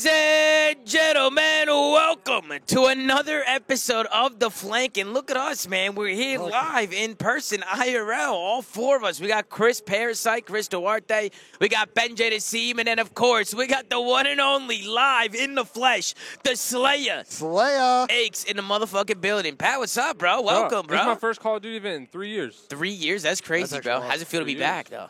Ladies and gentlemen, welcome to another episode of The Flank. And look at us, man. We're here live in person, IRL, all four of us. We got Chris Parasite, Chris Duarte. We got Ben J. the Seam. And then, of course, we got the one and only live in the flesh, the Slayer. Aches in the motherfucking building. Pat, what's up, bro? Welcome, bro. This is my first Call of Duty event in 3 years. 3 years? That's crazy, bro. How's it feel to be back, though?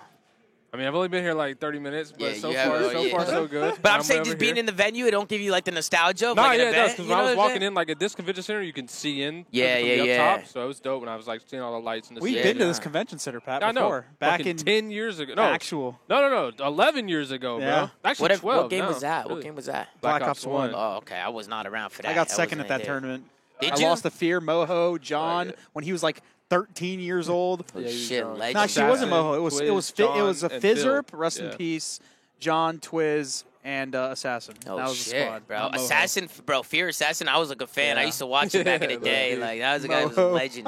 I mean, I've only been here like 30 minutes, but so far, so good. But I'm saying just being in the venue, it don't give you like the nostalgia of no, like an it does. event. Because when I was walking in, like at this convention center, you can see in from the up top. So it was dope when I was like seeing all the lights and the We've been to this convention center, Pat, before. Back in 10 years ago. No, actual. No, 11 years ago, bro. Actually, 12. What game was that? What game was that? Black Ops 1. Oh, okay. I was not around for that. I got second at that tournament. Did I you? lost to Fear, Moho, John, when he was like 13 years old. Shit, legend. No, actually, it wasn't Moho. It was a Fizzerp, rest in Yeah. peace, John, Twiz, and Assassin. Oh, that was shit, the squad. bro. Not Moho. Assassin, bro. Fear Assassin, I was like a fan. I used to watch it back in the day. Like, that was a guy who was a Moho. legend,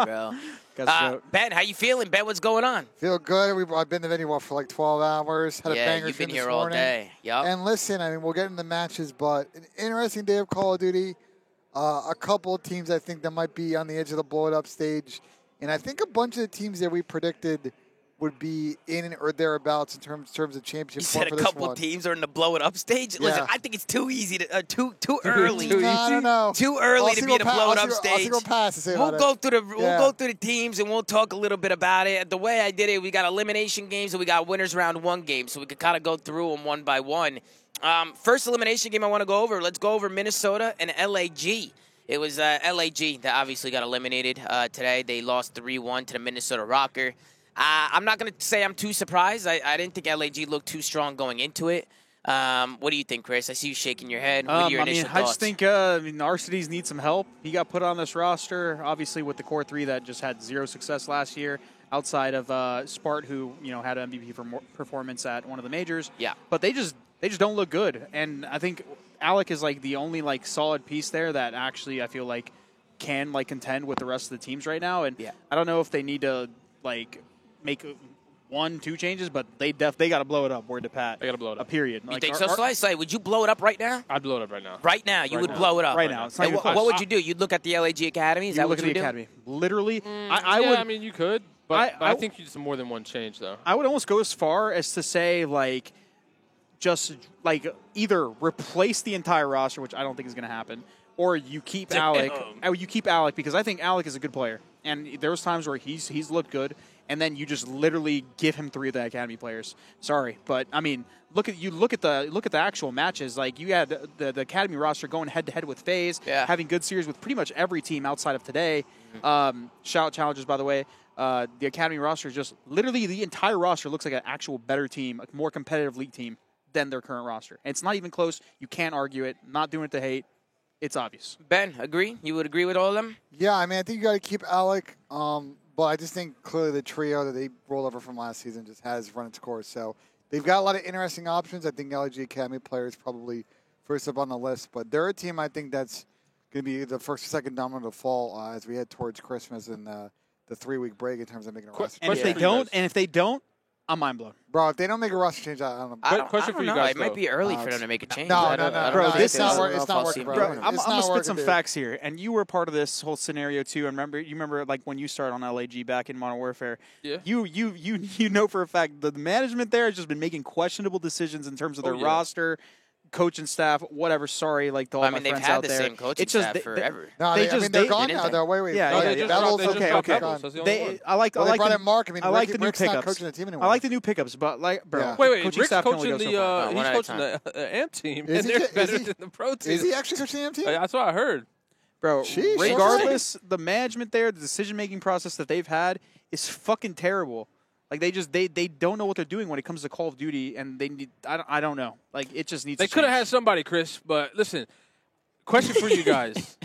bro. Ben, how you feeling? Ben, what's going on? Feel good. I've been in the venue for like 12 hours. Had a banger you've been this here morning. all day. Yep. And listen, I mean, we'll get into matches, but an interesting day of Call of Duty. A couple of teams I think that might be on the edge of the blow-it-up stage. And I think a bunch of the teams that we predicted would be in or thereabouts in terms of championship. You said a couple teams are in the blow it up stage. Yeah. Listen, I think it's too easy to too early. I don't know. Too early to be in the blow it up stage. We'll go through the teams and we'll talk a little bit about it. The way I did it, we got elimination games and we got winners round one game, so we could kind of go through them one by one. First elimination game I want to go over. Let's go over Minnesota and LAG. It was LAG that obviously got eliminated today. They lost 3-1 to the Minnesota Rocker. I'm not going to say I'm too surprised. I didn't think LAG looked too strong going into it. What do you think, Chris? I see you shaking your head. What are your initial thoughts? I just think Arcides needs some help. He got put on this roster, obviously, with the core three that just had zero success last year, outside of Spart, who had an MVP performance at one of the majors. Yeah. But they just don't look good. And I think Alec is like the only like solid piece there that actually I feel like can like contend with the rest of the teams right now. And I don't know if they need to like make 1-2 changes, but they got to blow it up. Word to Pat. They got to blow it up. Period. You think so, Slice? Like, would you blow it up right now? I'd blow it up right now. Right now, you would blow it up right now. It's not and what would you do? You'd look at the LAG Academy. Is that what you would do? Academy. Literally, I would. would. I mean, you could, but I think you just more than one change though. I would almost go as far as to say like, just like either replace the entire roster, which I don't think is going to happen, or you keep Alec. You keep Alec because I think Alec is a good player, and there was times where he's looked good, and then you just literally give him 3 of the Academy players. Sorry, but I mean, look at the actual matches. Like you had the Academy roster going head to head with FaZe, having good series with pretty much every team outside of today. Shout out challengers, by the way. The Academy roster is just literally the entire roster looks like an actual better team, a more competitive league team than their current roster. And it's not even close. You can't argue it. Not doing it to hate. It's obvious. Ben, agree? You would agree with all of them? Yeah, I mean, I think you got to keep Alec. But I just think clearly the trio that they rolled over from last season just has run its course. So they've got a lot of interesting options. I think LG Academy players probably first up on the list. But they're a team I think that's going to be the first or second domino to fall as we head towards Christmas and the 3-week break in terms of making a roster. And if they don't, I'm mind blown. Bro, if they don't make a roster change, I don't know. Question for you guys. It might be early for them to make a change. No, bro. It's not working, bro. I'm gonna spit some facts here, and you were part of this whole scenario too. And you remember like when you started on LAG back in Modern Warfare. Yeah. You know for a fact the management there has just been making questionable decisions in terms of their roster, coaching staff, whatever. Sorry, like to all my friends out there. They've had the same coaching staff forever. No, they're gone now. Though. Wait. Yeah. I like the Mark. I mean, I like the new Rick's pickups. not coaching the team anymore. I like the new pickups, but like, bro. Wait. Coaching Rick's staff can only coaching go so far. he's coaching the AMP team, and they're better than the pro team. Is he actually coaching the AMP team? That's what I heard. Bro, Jeez, regardless, the management there, the decision-making process that they've had is fucking terrible. Like they don't know what they're doing when it comes to Call of Duty, and they need. I don't know. Like it just needs. They could have had somebody, Chris. But listen, question for you guys: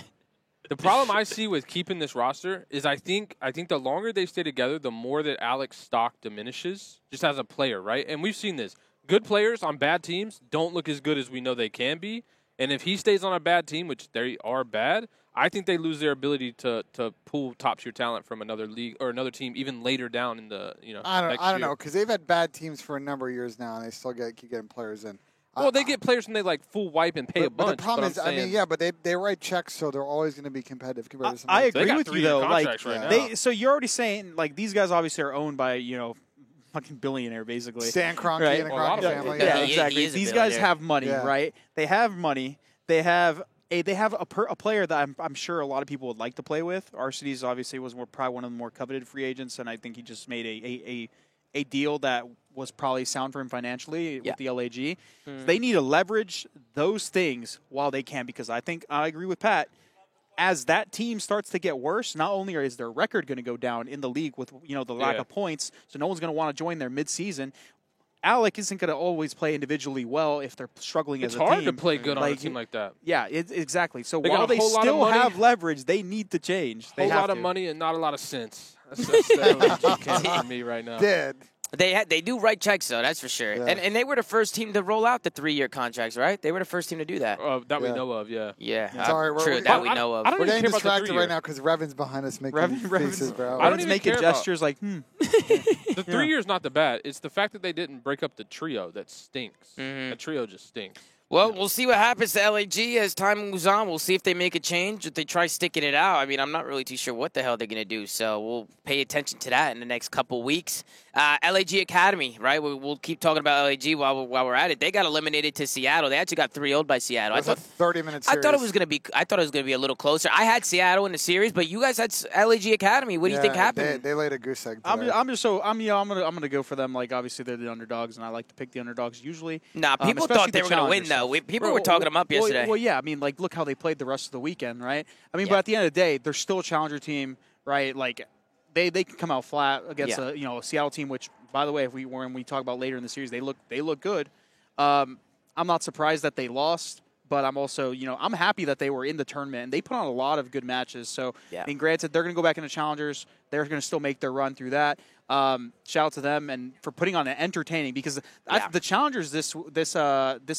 the problem I see with keeping this roster is I think the longer they stay together, the more that Alec's stock diminishes, just as a player, right? And we've seen this. Good players on bad teams don't look as good as we know they can be. And if he stays on a bad team, which they are bad, I think they lose their ability to pull top tier talent from another league or another team even later down in the I don't know because they've had bad teams for a number of years now and they still keep getting players in. Well, they get players when they like full wipe and pay a bunch. But the problem is, I'm saying, but they write checks, so they're always going to be competitive compared to some I other They agree got with you 3-year though. Like contracts right now. so you're already saying like these guys obviously are owned by fucking billionaire basically. Stan Kroenke Right. and the Well, a lot Kroenke of family. Yeah, Yeah, he exactly. is a These guys billionaire. have money, Yeah. right? They have money. They have a player that I'm sure a lot of people would like to play with. Arcides obviously was probably one of the more coveted free agents, and I think he just made a deal that was probably sound for him financially Yeah. with the LAG. So they need to leverage those things while they can, because I think I agree with Pat. As that team starts to get worse, not only is their record going to go down in the league with the lack Yeah. of points, so no one's going to want to join their midseason. Alec isn't going to always play individually well if they're struggling it's as a team. hard to play good on a Like, team like that. Yeah, exactly. So They got while a they whole lot of still money. have leverage, they need to change. They Whole have lot of to. money and not a lot of sense. That's for me right now. Did. They do write checks though, that's for sure. Yeah. And they were the first team to roll out the 3-year contracts, right? They were the first team to do that. That we Yeah. know of, yeah. Yeah, Sorry, true. we're- That we I- know of. I don't We're even getting care about the distracted 3-year. right now because Revan's behind us making faces, bro. I don't Revan's even making care about- gestures like, The 3 years not the bad. It's the fact that they didn't break up the trio that stinks. Mm-hmm. The trio just stinks. Well, we'll see what happens to LAG as time moves on. We'll see if they make a change, if they try sticking it out. I mean, I'm not really too sure what the hell they're going to do, so we'll pay attention to that in the next couple weeks. LAG Academy, right? We'll keep talking about LAG while we're at it. They got eliminated to Seattle. They actually got 3-0 by Seattle. It was a 30-minute series. I thought it was going to be a little closer. I had Seattle in the series, but you guys had LAG Academy. What do you think happened? They laid a goose egg I'm today. gonna go for them. Like obviously they're the underdogs, and I like to pick the underdogs usually. Nah, people especially thought they were going to win, challengers. though. People were talking them up yesterday. Well, yeah. I mean, like look how they played the rest of the weekend, right? I mean, Yeah. but at the end of the day, they're still a challenger team, right? Like they can come out flat against Yeah. a Seattle team, which by the way, when we talk about later in the series, they look good. I'm not surprised that they lost. But I'm also, I'm happy that they were in the tournament, and they put on a lot of good matches. So, Yeah. I mean, granted, they're going to go back into challengers. They're going to still make their run through that. Shout out to them and for putting on an entertaining, because the challengers this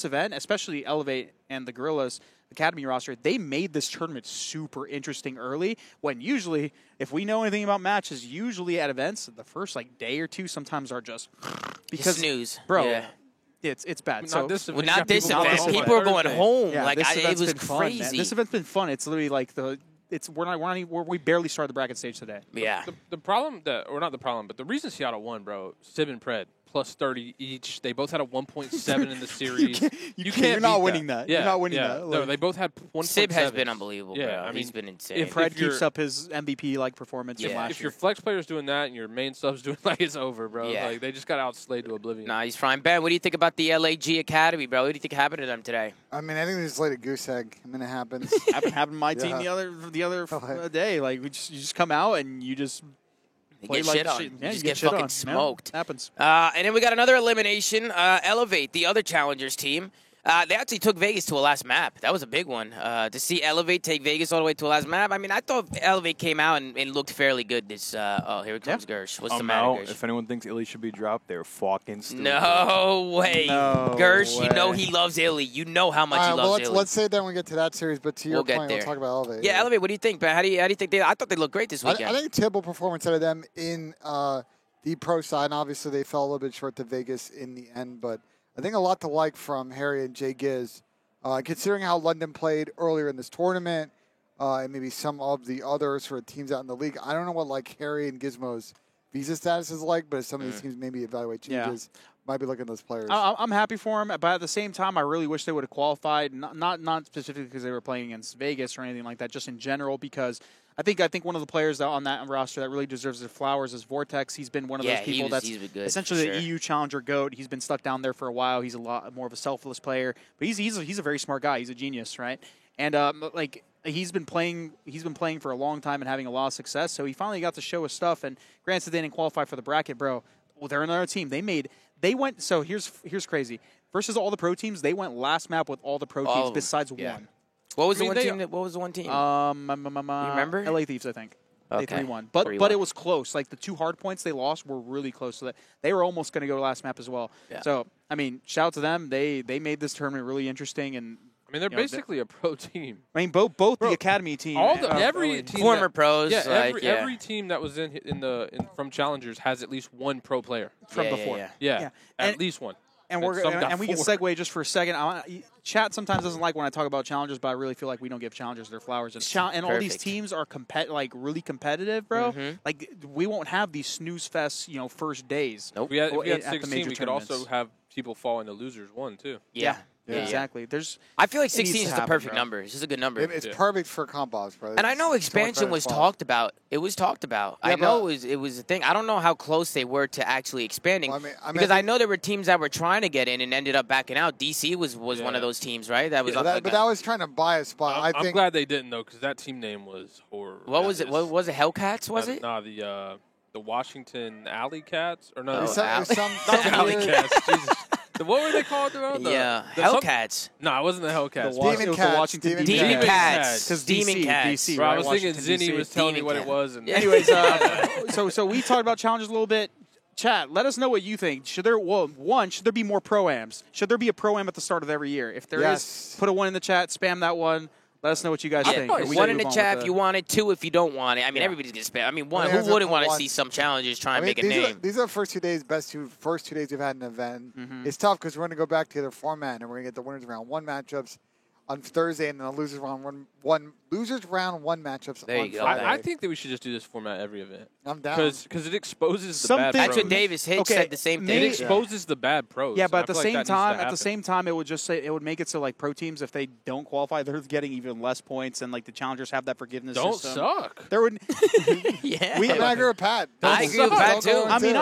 event, especially Elevate and the Gorillas Academy roster, they made this tournament super interesting early. When usually, if we know anything about matches, usually at events, the first day or two sometimes are just because snooze, bro. Yeah. It's bad. Not so this Well, event. not this People event. going People are home going Thursday. home. yeah, Like this it event's was been fun, man. crazy. This event's been fun. It's literally like we barely started the bracket stage today. Yeah. The problem or not the problem, but the reason Seattle won, bro, Sib and Pred, plus 30 each. They both had a 1.7 in the series. You're can't not beat winning that. Yeah, You're not winning yeah. that. No, Like- they both had 1.7. Sib has been unbelievable, Yeah, bro. I mean, He's been insane. If Fred you're- keeps up his MVP performance from Yeah. last If year. your flex player's doing that and your main sub's doing it's over, bro. Yeah. Like they just got outslayed to oblivion. Nah, he's fine. Ben, what do you think about the LAG Academy, bro? What do you think happened to them today? I mean, I think they just laid a goose egg. I mean, it happens. happened to my team Yeah. the other day. Like you just come out and you just They play get like shit on. shit. You Yeah, just you get shit fucking on. smoked. Yeah, happens. And then we got another elimination. Elevate, the other challengers team. They actually took Vegas to a last map. That was a big one. To see Elevate take Vegas all the way to a last map. I mean, I thought Elevate came out and looked fairly good. This. Here comes Gersh. What's the matter, Out. Gersh? If anyone thinks Illy should be dropped, they're fucking stupid. No way. No Gersh, you know way. he loves Illy. You know how much All he right, well, loves let's, Illy. let's say that when we get to that series. But to your We'll get point, there. we'll talk about Elevate. Yeah, Elevate, what do you think, man? How do you think they? I thought they looked great this I weekend. think terrible performance out of them in the pro side. And obviously, they fell a little bit short to Vegas in the end. But I think a lot to like from Harry and Jay Giz. Considering how London played earlier in this tournament, and maybe some of the other sort of teams out in the league, I don't know what Harry and Gizmo's visa status is like, but if some of these teams maybe evaluate changes, might be looking at those players. I'm happy for them, but at the same time, I really wish they would have qualified. Not specifically because they were playing against Vegas or anything like that, just in general. Because I think one of the players on that roster that really deserves their flowers is Vortex. He's been one of those people he's been good, essentially for the sure. EU challenger goat. He's been stuck down there for a while. He's a lot more of a selfless player, but he's a very smart guy. He's a genius, right? And he's been playing for a long time and having a lot of success. So he finally got to show his stuff. And granted, they didn't qualify for the bracket, bro. Well, they're another team. They went. So here's crazy. Versus all the pro teams, they went last map with all the pro All teams of them, besides yeah. one. What was I mean, the one team? What was the one team? You remember? LA Thieves, I think. They Okay. 3-1. But 3-1. it was close. Like the two hard points they lost were really close. So that they were almost going to go last map as well. Yeah. So I mean, shout out to them. They made this tournament really interesting. And I mean, they're basically a pro team. I mean, both the Bro, academy team. Every LA. team Former that- pros, Yeah, like, every team that was from Challengers has at least one pro player. from Yeah, before. yeah. Yeah, Yeah. at And- least one. And some got and we can 4. segue just for a second. Chat sometimes doesn't like when I talk about challengers, but I really feel like we don't give challengers their flowers. And all these Perfect. teams are really competitive, bro. Mhm. Like we won't have these snooze fest, first days. Nope. If we had at the 16, major we could also tournaments. have people fall into losers 1 too. Yeah. Exactly. There's I feel like It needs 16 to is the happen, perfect bro. number. It's just a good number. It's Yeah. perfect for comp boss, bro. And I know It's so much expansion better was than 12. talked about. It was talked about. Yeah, I know but- it was a thing. I don't know how close they were to actually expanding. Well, I mean, because I think- know there were teams that were trying to get in and ended up backing out. DC was one Yeah. of those teams, right? That was But that was trying to buy a spot. I'm I think glad they didn't though, because that team name was horrible. what was it? What was it? Hellcats? Was it? Nah, the Washington Alley Cats or no? Oh, there's some, Al- there's some, not some the Alley weird- Cats. Jesus. What were they called? Yeah, Hellcats. No, it wasn't the Hellcats. the, Demon it was Cats, the Washington Demon Demon Demon Cats. Cats. Because Demon Cats. DC, Bro, right? I was thinking Washington, Zinni DC. was telling me Demon what Cat. it was. And Anyways, so we talked about challenges a little bit. Chat, let us know what you think. Should there be more pro-ams? Should there be a pro-am at the start of every year? If there is, Yes. put a 1 in the chat, spam that one. Let us know what you guys think. Yeah, Or we one can in the move on chat with if you want it, 2 if you don't want it. I mean, Yeah. everybody's gonna spam. I mean, one. I mean, Who there's wouldn't a want to one. see some challengers try I and mean, make a name? these are the first 2 days, first 2 days we've had an event. It's tough because we're going to go back to the format and we're going to get the winners round 1 matchups on Thursday and then the losers round one matchups There on you go. Friday. I think that we should just do this format every event I'm down. because it exposes the Some bad things- That's pros. what Davis Hitch Okay, said the same It thing. maybe- exposes the bad pros. Yeah, and but I at the feel like same that needs to time, happen. it would just say it would make it so like pro teams, if they don't qualify, they're getting even less points, and like the challengers have that forgiveness Don't system. suck. There would, Yeah. We- I mean, I agree with Pat. I agree with Don't Pat, go too. on I mean, two.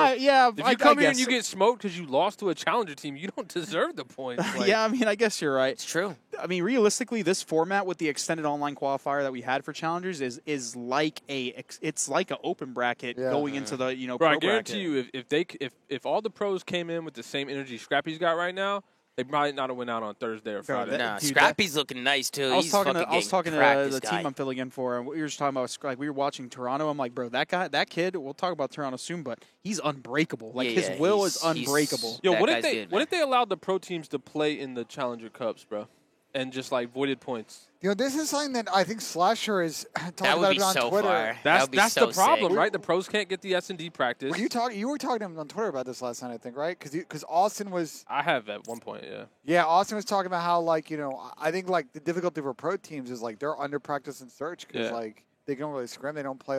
If I you come here guess. and you get smoked because you lost to a challenger team, you don't deserve the points. Like, yeah, I mean, I guess you're right. It's true. I mean, realistically, this format with the extended online qualifier that we had for challengers is like it's like an open bracket Yeah. going into the Bro, pro I guarantee bracket. you, if all the pros came in with the same energy Scrappy's got right now, they might not have went out on Thursday or Friday. that- Nah, dude, Scrappy's looking nice too. I was He's talking fucking to getting cracked, the this guy. team I'm filling in for, and we were just talking about like we were watching Toronto. I'm like, bro, that kid. We'll talk about Toronto soon, but he's unbreakable. Like Yeah, his will is he's- unbreakable. Yo, That what if guy's they good, what man. if they allowed the pro teams to play in the Challenger Cups, bro, and just like voided points? This is something that I think Slasher is talking That would about be it on so Twitter. fire. That That's would be that's so the problem, sick. right? The pros can't get the S&D practice. You were talking to him on Twitter about this last night, I think, right? Because Austin was I have at one point, yeah. Austin was talking about how I think like the difficulty for pro teams is like they're under practice and search because Yeah. like they don't really scrim, they don't play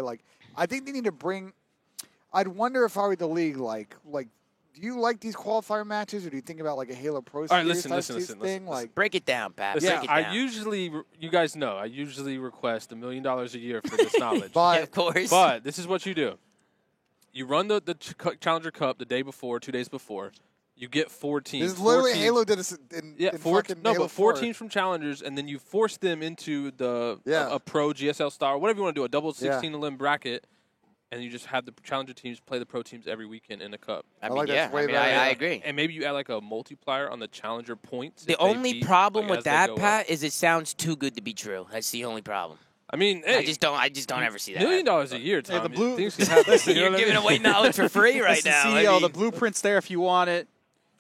I think they need to bring. I'd wonder if I were the league like. Do you like these qualifier matches, or do you think about like a Halo Pro right, Series listen, thing? listen. Break it down, Pat. Listen, Break it down. you guys know, I usually request $1 million a year for this knowledge. Yeah, But of course. But this is what you do. You run the Challenger Cup the day before, 2 days before. You get 4 teams. this is 4 literally teams- Halo did this in four fucking no, Halo but 4 4. teams from Challengers, and then you force them into the Yeah. a pro GSL Star, whatever you want to do, a double Yeah. 16-limb bracket, and you just have the Challenger teams play the pro teams every weekend in the Cup. I I mean, like yeah, that's way I mean, better. I agree. And maybe you add like a multiplier on the Challenger points. The if they only beat, problem like, with as they that, go up. Pat, is it sounds too good to be true. That's the only problem. I mean, I hey, just don't ever see that. $1 million a year, Tom. the blue- Things can happen. You know You're what I giving mean? away knowledge for free right Listen, now. I CEO, mean, the blueprint's there if you want it.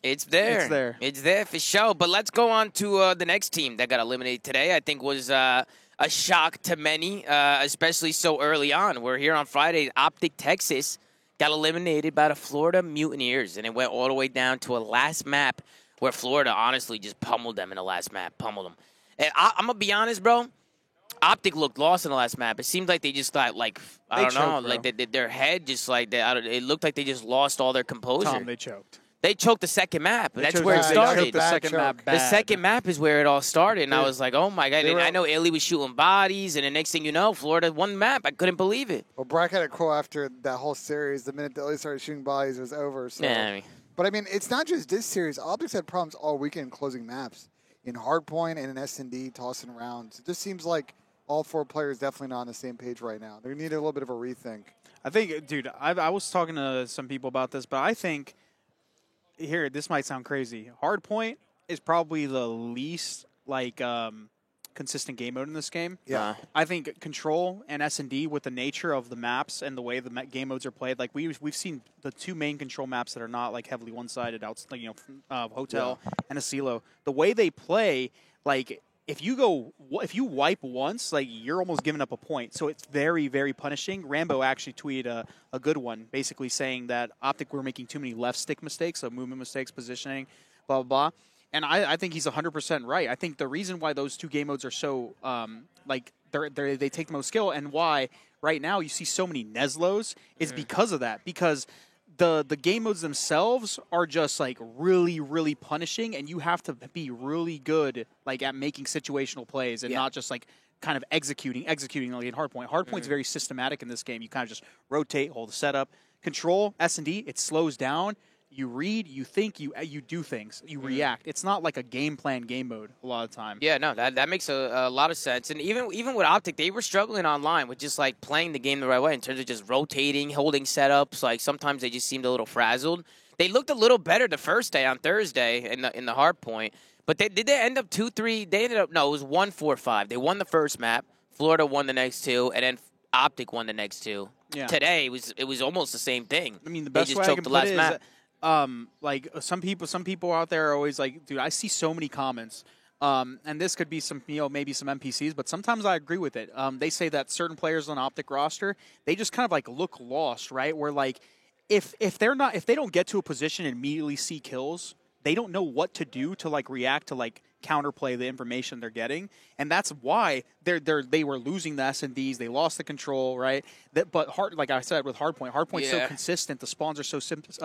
it's there. It's there. It's there for sure. But let's go on to the next team that got eliminated today. I think was a shock to many, especially so early on. We're here on Friday. Optic Texas got eliminated by the Florida Mutineers, and it went all the way down to a last map where Florida honestly just pummeled them in the last map. Pummeled them. And I'm going to be honest, bro. Optic looked lost in the last map. It seemed like they just got, like, I They don't know, choked, bro. like their head just like, it looked like they just lost all their composure. Tom, they choked. They choked the second map. They That's choked- where it they started. choked the Bad second choke. map The bad. second map is where it all started, and I Yeah. was like, "Oh my god!" They And were- I know Illy was shooting bodies, and the next thing you know, Florida won map. I couldn't believe it. Well, Brack had a quote after that whole series. The minute that they started shooting bodies, it was over. So. Yeah, I mean, But I mean, it's not just this series. Optics had problems all weekend closing maps in Hardpoint and in S&D tossing rounds. It just seems like all 4 players definitely not on the same page right now. They need a little bit of a rethink. I think, dude, I was talking to some people about this, but I think here this might sound crazy. Hardpoint is probably the least consistent game mode in this game. Yeah. I think Control and S&D with the nature of the maps and the way the game modes are played, like we've seen the 2 main Control maps that are not like heavily one-sided, Hotel and Asilo. The way they play, like if you wipe once, like you're almost giving up a point. So it's very, very punishing. Rambo actually tweeted a good one, basically saying that Optic were making too many left stick mistakes, so movement mistakes, positioning. blah, blah, blah. And I think he's 100% right. I think the reason why those two game modes are so, they take the most skill and why right now you see so many Neslos is because of that. Because the game modes themselves are just, like, really, really punishing, and you have to be really good, like, at making situational plays and not just, like, kind of executing like in Hardpoint. Hardpoint's very systematic in this game. You kind of just rotate, hold the setup. Control, S&D, it slows down. You read, you think, you do things, you react. It's not like a game plan game mode a lot of the time. Yeah, no, that makes a lot of sense. And even with Optic, they were struggling online with just like playing the game the right way in terms of just rotating, holding setups. Like sometimes they just seemed a little frazzled. They looked a little better the first day on Thursday in the hard point. But did they end up 2-3? They ended up it was 1-4-5. They won the first map. Florida won the next two, and then Optic won the next two. Yeah. Today it was almost the same thing. I mean, the they best just way I choked can the put last it map. is, like some people out there are always like, dude, I see so many comments, and this could be some, maybe some NPCs, but sometimes I agree with it. They say that certain players on Optic roster, they just kind of like look lost, right? Where like, if they don't get to a position and immediately see kills, they don't know what to do to like react to like counterplay the information they're getting, and that's why they were losing the S&Ds. They lost the control, right? But like I said with Hardpoint's so consistent. The spawns are so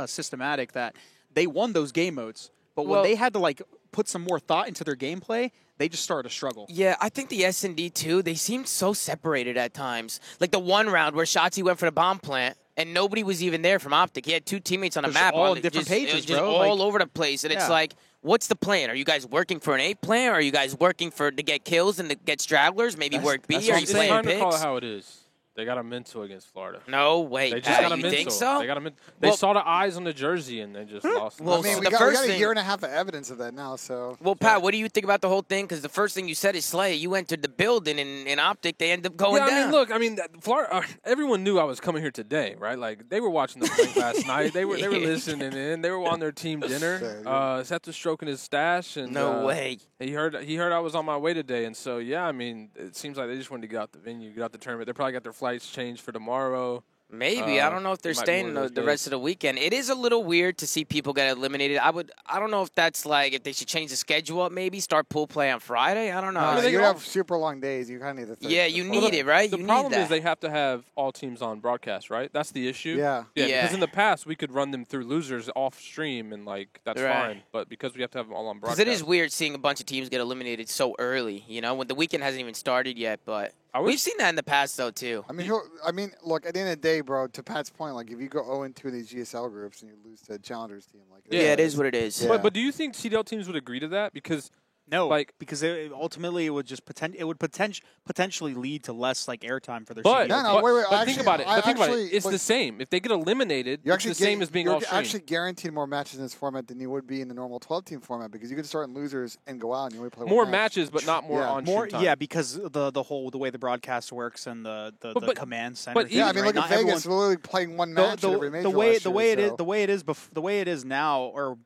systematic that they won those game modes. But when they had to like put some more thought into their gameplay, they just started to struggle. Yeah, I think the S&D too. They seemed so separated at times. Like the one round where Shotzi went for the bomb plant. And nobody was even there from Optic. He had two teammates on a map. All on different pages, it was just bro. all over the place. And it's like, what's the plan? Are you guys working for an A plan? Or are you guys working to get kills and to get stragglers? Maybe work B? Are you It's playing time to call it picks? how it is. They got a mental against Florida. No way. They just got a you mental. think so? They got a mental. They saw the eyes on the jersey and they just lost. Well, I mean, so we the got first a thing- year and a half of evidence of that now. So Well, Pat, what do you think about the whole thing? Because the first thing you said is Slay. You entered the building in Optic. They ended up going down. I mean, Florida. Everyone knew I was coming here today, right? Like they were watching the play last night. They were listening in. They were on their team dinner. Seth was stroking his stash, and No way. He heard I was on my way today, and so yeah. I mean, it seems like they just wanted to get out the venue, get out the tournament. They probably got their flights changed for tomorrow. Maybe. I don't know if they're it might be staying one of those the rest of the weekend. It is a little weird to see people get eliminated. I don't know if that's like, if they should change the schedule up maybe, start pool play on Friday. I don't know. you have super long days. You kind of need the Yeah, you need it, right? The You problem need that. is they have to have all teams on broadcast, right? That's the issue. Yeah. Yeah. Because in the past we could run them through losers off stream and like that's Right. fine. But because we have to have them all on Because broadcast, it is weird seeing a bunch of teams get eliminated so early, when the weekend hasn't even started yet. But we've seen that in the past, though, too. I mean, look. At the end of the day, bro. To Pat's point, like if you go 0-2 in these GSL groups and you lose to a Challengers team, like Yeah, it is what it is. Yeah. But do you think CDL teams would agree to that? Because No, like because ultimately it would just potentially lead to less like airtime for their but, CDL. No, but, wait, but think about it. But think about it. actually, It's like- the same. If they get eliminated, You're it's actually the same as being you're off stream. actually guaranteed more matches in this format than you would be in the normal 12-team format because you can start in losers and go out and you only play more one match. matches, but not more Yeah. on More, stream time. yeah, because the way the broadcast works and the But- command center. but thing, Yeah, I mean, right? look at Not everyone- Vegas. Literally playing one match at every major the way last year, so. the way it is now, or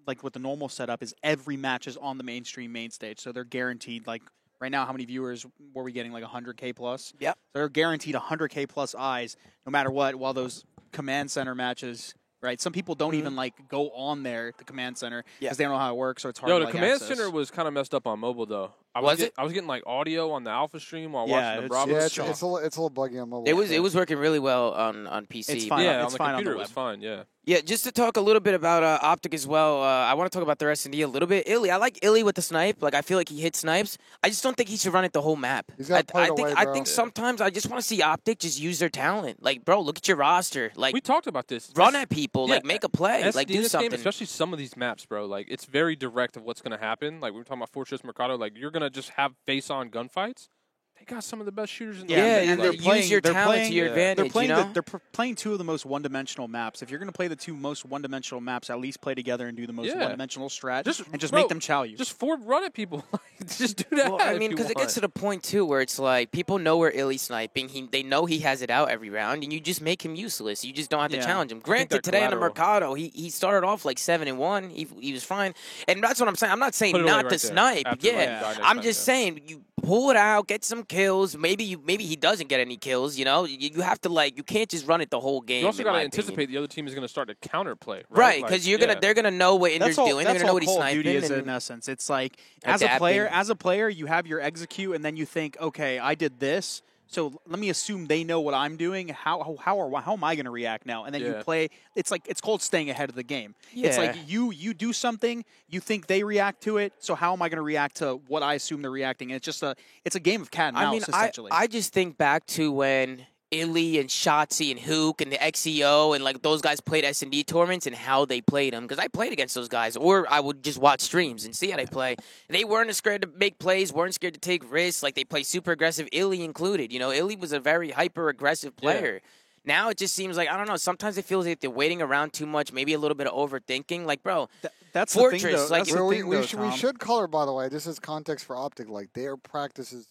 like with the normal setup, is every match is on the mainstream main stage, so they're guaranteed. Like right now, how many viewers were we getting? Like 100K plus. Yep. They're guaranteed 100K plus eyes, no matter what. While those command center matches. Right, some people don't even like go on there, the command center, because they don't know how it works, so it's hard. Yo, to, the like, command access. center was kind of messed up on mobile though. I Was it? I was getting like audio on the Alpha stream while Yeah, watching the it's- Bravo. Yeah, stream. it's a little buggy on mobile. It was working really well on PC. It's fine. Yeah, It's on the fine on computer the it was web. fine. Yeah. Yeah, just to talk a little bit about Optic as well. I want to talk about their S&D a little bit. Illy, I like Illy with the snipe. Like I feel like he hits snipes. I just don't think he should run it the whole map. He's gotta play it away, I bro. think sometimes I just want to see Optic just use their talent. Like, bro, look at your roster. Like, We talked about this. run at people. Yeah, like, make a play. SD Like, in do this something. game, especially some of these maps, bro. Like it's very direct of what's going to happen. Like we were talking about Fortress Mercado. Like you're going to just have face-on gunfights. They got some of the best shooters in the Yeah, league. and Like, use your talent to your advantage. They're playing, you know? they're playing two of the most one-dimensional maps. If you're going to play the two most one-dimensional maps, at least play together and do the most Yeah. one-dimensional strat, and just bro, make them chow you. Just forward run at people. Just do that. Well, I if mean, you because it want. gets to the point too where it's like people know where Illy's sniping. They know he has it out every round, and you just make him useless. You just don't have to Yeah. challenge him. they're Granted, today on the collateral. Mercado, he started off like 7-1. He was fine, and that's what I'm saying. I'm not saying Put it away not right to there. snipe. Absolutely. Yeah, Yeah. I'm just saying you pull it out, get some kills. Maybe he doesn't get any kills. You know, you have to you can't just run it the whole game. You also got to anticipate the other team is going to start to counterplay, right? Like, Because they're gonna know what Inder's doing. They're gonna know what he's sniping. Duty is in essence. It's like as a player, you have your execute, and then you think, okay, I did this. So let me assume they know what I'm doing. How am I going to react now? And then you play. It's called staying ahead of the game. Yeah. It's like you do something, you think they react to it. So how am I going to react to what I assume they're reacting? And it's a game of cat and mouse essentially. I just think back to when Illy and Shotzi and Hook and the XEO and those guys played S&D tournaments and how they played them, because I played against those guys, or I would just watch streams and see how they play. They weren't scared to make plays, weren't scared to take risks. They play super aggressive, Illy included. You know, Illy was a very hyper aggressive player. Yeah. Now it just seems like, I don't know, sometimes it feels like they're waiting around too much, maybe a little bit of overthinking. Bro, that's Fortress. The thing, though. We should color, by the way, just as context for Optic, their practices,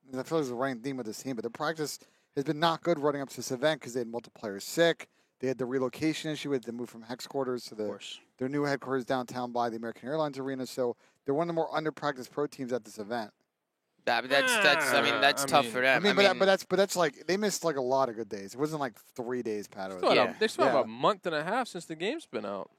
I feel like it's the running theme of this team, but their practice has been not good running up to this event because they had multiple players sick. They had the relocation issue with the move from Hex quarters to their new headquarters downtown by the American Airlines Arena. So they're one of the more under-practiced pro teams at this event. That's tough for them. But that's they missed a lot of good days. It wasn't 3 days, Pat. They still have a month and a half since the game's been out.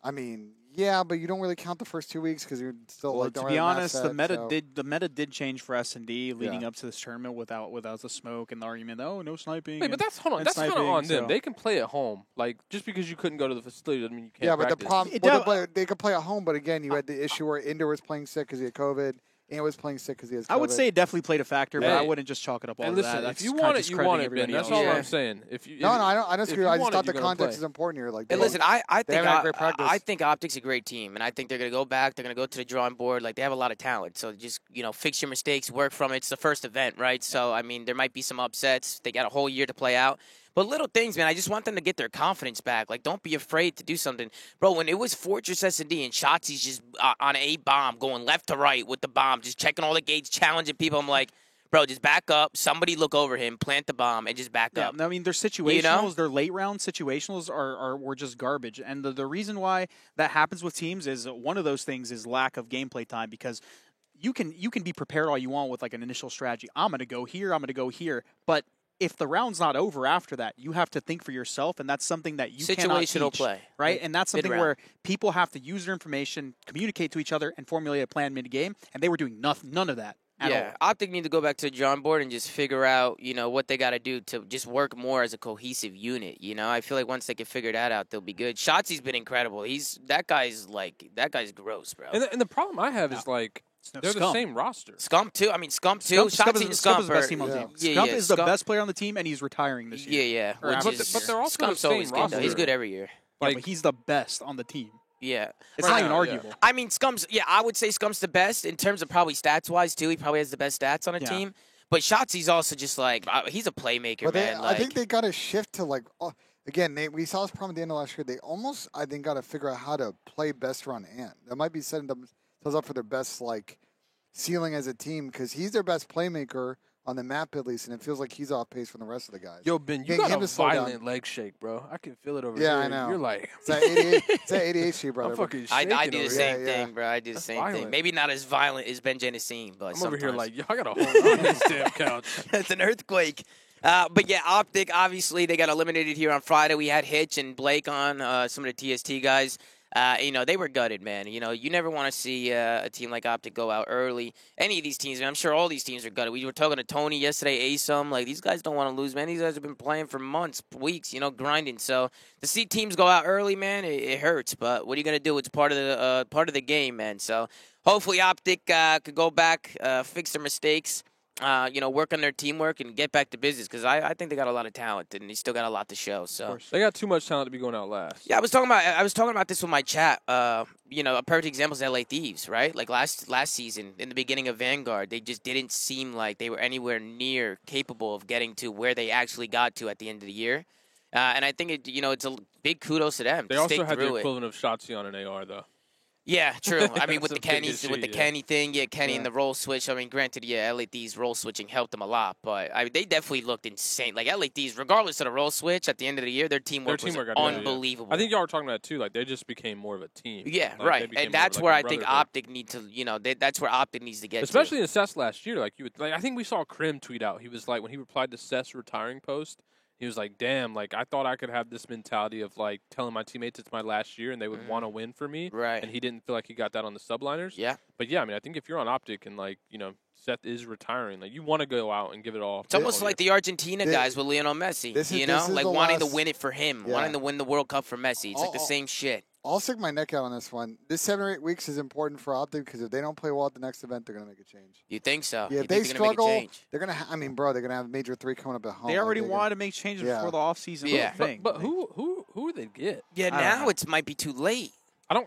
Yeah, but you don't really count the first 2 weeks because you're still to be honest, the meta did change for S&D leading up to this tournament without the smoke and the argument. Oh, no sniping. Wait, but that's kind of on them. They can play at home. Just because you couldn't go to the facility doesn't mean you can't. Yeah, practice. but the problem, they could play at home. But again, you had the issue where Inder was playing sick because he had COVID. And was playing sick because he has COVID. I would say it definitely played a factor, but I wouldn't just chalk it up all to that. If you want it, you want it, Ben. That's all I'm saying. I don't disagree. I just thought the context is important here. I think Optic's a great team, and I think they're going to go back. They're going to go to the drawing board. They have a lot of talent. So just, fix your mistakes, work from it. It's the first event, right? So, there might be some upsets. They got a whole year to play out. But little things, man, I just want them to get their confidence back. Don't be afraid to do something. Bro, when it was Fortress S&D and Shotzi's just on a bomb, going left to right with the bomb, just checking all the gates, challenging people, I'm like, bro, just back up. Somebody look over him, plant the bomb, and just back up. Their situationals, their late round situationals were just garbage. And the reason why that happens with teams is one of those things is lack of gameplay time, because you can be prepared all you want with an initial strategy. I'm going to go here, I'm going to go here. But if the round's not over after that, you have to think for yourself, and that's something that you cannot teach. Situational play. Right? And that's something where people have to use their information, communicate to each other, and formulate a plan mid-game, and they were doing none of that at all. Optic need to go back to the drawing board and just figure out, what they got to do to just work more as a cohesive unit. I feel like once they can figure that out, they'll be good. Shotzi's been incredible. That guy's gross, bro. And the problem I have is they're the same roster. Scump too. Scump is the best team on the team. Scump is the best player on the team, and he's retiring this year. Yeah. But they're also Scump's the same always roster. good. He's good every year. But he's the best on the team. Yeah. It's not even arguable. Scump's, I would say Scump's the best in terms of probably stats-wise, too. He probably has the best stats on a team. But Shotzi's also just he's a playmaker, man. I think they got to shift to, again, we saw this problem at the end of last year. They almost, I think, got to figure out how to play best run and. That might be setting themselves up for their best, ceiling as a team, because he's their best playmaker on the map at least, and it feels like he's off pace from the rest of the guys. Yo, Ben, you got a violent leg shake, bro. I can feel it over here. Yeah, I know. You're like... It's that ADHD, brother. I'm fucking shaking I do the same thing, bro. I do the That's same violent. thing. Maybe not as violent as Ben Genesine, but I'm over here sometimes. yo, I got to hold on this damn couch. It's an earthquake. But yeah, Optic, obviously, they got eliminated here on Friday. We had Hitch and Blake on, some of the TST guys. They were gutted, man. You never want to see a team like Optic go out early. Any of these teams, man, I'm sure all these teams are gutted. We were talking to Tony yesterday, ASUM. These guys don't want to lose, man. These guys have been playing for months, weeks, grinding. So to see teams go out early, man, it hurts. But what are you going to do? It's part of the game, man. So hopefully Optic could go back, fix their mistakes. Work on their teamwork and get back to business, because I think they got a lot of talent and they still got a lot to show. So they got too much talent to be going out last. Yeah, I was talking about this with my chat. A perfect example is LA Thieves, right? Last season in the beginning of Vanguard, they just didn't seem like they were anywhere near capable of getting to where they actually got to at the end of the year. And I think it's a big kudos to them. They also had the equivalent of Shotzi on an AR though. Yeah, true. I mean, with That's the a big Kenny's, issue, with the yeah. Kenny thing, Kenny Yeah. and the roll switch. I mean, granted, LAD's roll switching helped them a lot, but they definitely looked insane. Like LAD's, regardless of the roll switch, at the end of the year, their teamwork was got together, yeah. unbelievable. I think y'all were talking about it too. Like they just became more of a team. Yeah, Like, they right. became And more of that's like where a I think brotherhood. Optic need to, that's where Optic needs to get Especially to. in Seth's last year, like I think we saw Krim tweet out. He was like, when he replied to Seth's retiring post, he was like, "Damn, like I thought I could have this mentality of like telling my teammates it's my last year and they would want to win for me." Right. And he didn't feel like he got that on the subliners. Yeah. But yeah, I mean, I think if you're on Optic and like Seth is retiring, like you want to go out and give it all. It's almost like the Argentina guys with Lionel Messi, this is like the wanting to last- win it for him, Yeah. wanting to win the World Cup for Messi. It's like the same shit. I'll stick my neck out on this one. This 7 or 8 weeks is important for Optic because if they don't play well at the next event, they're going to make a change. You think so? Yeah, you if they think they're gonna struggle, make a change? they're going to. I mean, bro, they're going to have Major 3 coming up at home. They already Like, wanted to make changes Yeah. before the offseason Yeah. was a thing. But who would they get? Yeah, I don't now know. it might be too late.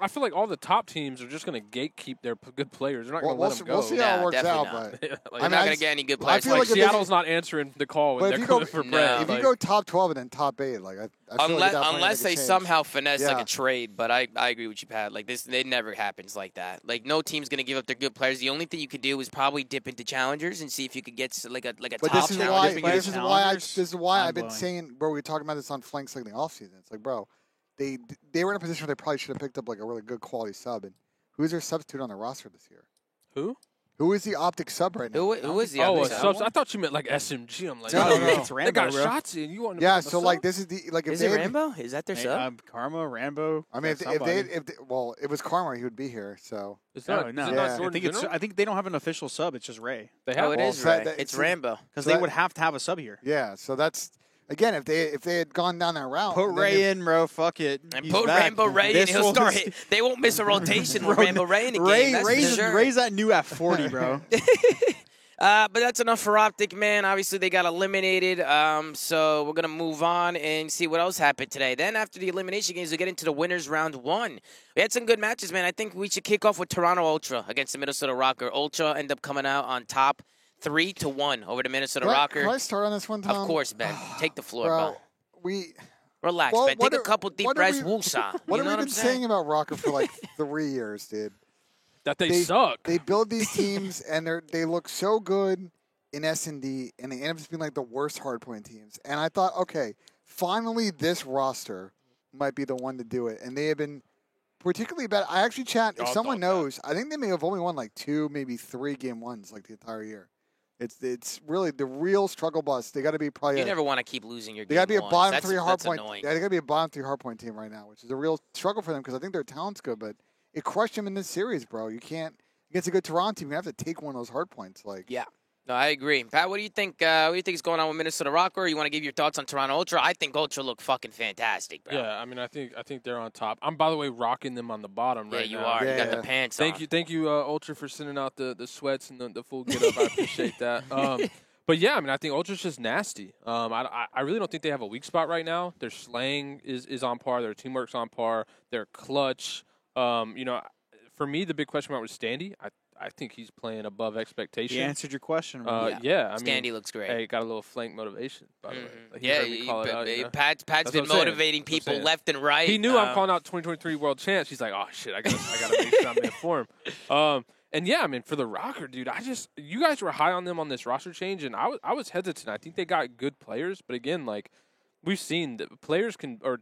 I feel like all the top teams are just going to gatekeep their good players. They're not going to We'll let them we'll go. see how Nah, it works definitely out. not. But Like, They're mean, not I going to just- get any good I players. feel like like if Seattle's not answering the call But when if they're you go- coming for No. Brett. if you like- go top 12 and then top 8, like I feel like Unless, at that point unless make a they change. somehow finesse like Yeah. a trade, but I agree with you, Pat. Like this, it never happens like that. Like no team's gonna give up their good players. The only thing you could do is probably dip into challengers and see if you could get like a But top this is challenger. why. dipping But into this is why. challengers, This is why I've been mind-blowing. saying, bro. We were talking about this on Flanks like in the offseason. It's like, bro, they were in a position where they probably should have picked up like a really good quality sub. And who's their substitute on the roster this year? Who? Who is the Optic sub right now? Who is the Oh, other a sub? subs. I thought you meant like SMG. I'm like, No, oh, no, it's they Rambo, got bro. shots in. You want Yeah, a so sub? like this is the like if Is they it had- Rambo? Is that their sub? Karma, Rambo. I mean, if somebody. well, it was Karma, he would be here. So It's No, not, no. is it Yeah. not I Jordan think it's. General? I think they don't have an official sub. It's just Ray They have Oh, it Well, is so that- Ray. that- It's so- Rambo. because So they that- would have to have a sub here. yeah, so that's again if they had gone down that route. Put and then Ray if- in, bro. Fuck it. And He's put back. Rambo Ray in. This He'll will- start. They won't miss a rotation with Rambo Ray in the Ray, game. That's Ray's, for sure. Ray's that new at 40, bro. But that's enough for Optic, man. Obviously, they got eliminated. So we're going to move on and see what else happened today. Then after the elimination games, we get into the winners round one. We had some good matches, man. I think we should kick off with Toronto Ultra against the Minnesota Rocker. Ultra end up coming out on top 3-1 over the Minnesota Rocker. Can I start on this one, Tom? Of course, Ben. Take the floor, Bro, bro. we Relax, Well, Ben. what Take a are- couple deep what are breaths. we- Woosah. what You have know we what I'm been saying? saying about Rocker for like 3 years, dude? that they suck. They build these teams and they look so good in S&D, and they end up just being like the worst hardpoint teams. And I thought, okay, finally this roster might be the one to do it. And they have been particularly bad. I actually chat, if Y'all someone thought that. knows, I think they may have only won like 2, maybe 3 game ones like the entire year. It's really the real struggle bus. They got to be probably You never want to keep losing your they game got to be a ones. bottom That's- 3 that's hardpoint. annoying. Yeah, they got to be a bottom 3 hardpoint team right now, which is a real struggle for them because I think their talent's good, but it crushed them in this series, bro. You can't against a good Toronto team. You have to take one of those hard points. Like, Yeah. No, I agree. Pat, what do you think? What do you think is going on with Minnesota Rocker? You want to give your thoughts on Toronto Ultra? I think Ultra look fucking fantastic, bro. Yeah, I mean, I think they're on top. I'm, by the way, rocking them on the bottom Yeah, right you now. are. You Yeah, got yeah. the pants Thank on. you, Ultra, for sending out the sweats and the full get up. I appreciate that. But yeah, I mean, I think Ultra's just nasty. I really don't think they have a weak spot right now. Their slang is on par. Their teamwork's on par. They're clutch. For me, the big question mark was Standy. I think he's playing above expectation. He answered your question. bro. Yeah, I mean, Standy looks great. Hey, got a little flank motivation, by the way. Like, he Yeah, heard me call it out, you know? Pat's That's been what I'm saying. motivating That's what I'm people saying. left and right. He knew I'm calling out 2023 World Champs. He's like, oh shit, I gotta make sure I'm in form. And yeah, I mean, for the Rocker, dude, you guys were high on them on this roster change, and I was hesitant. I think they got good players, but again, like we've seen, that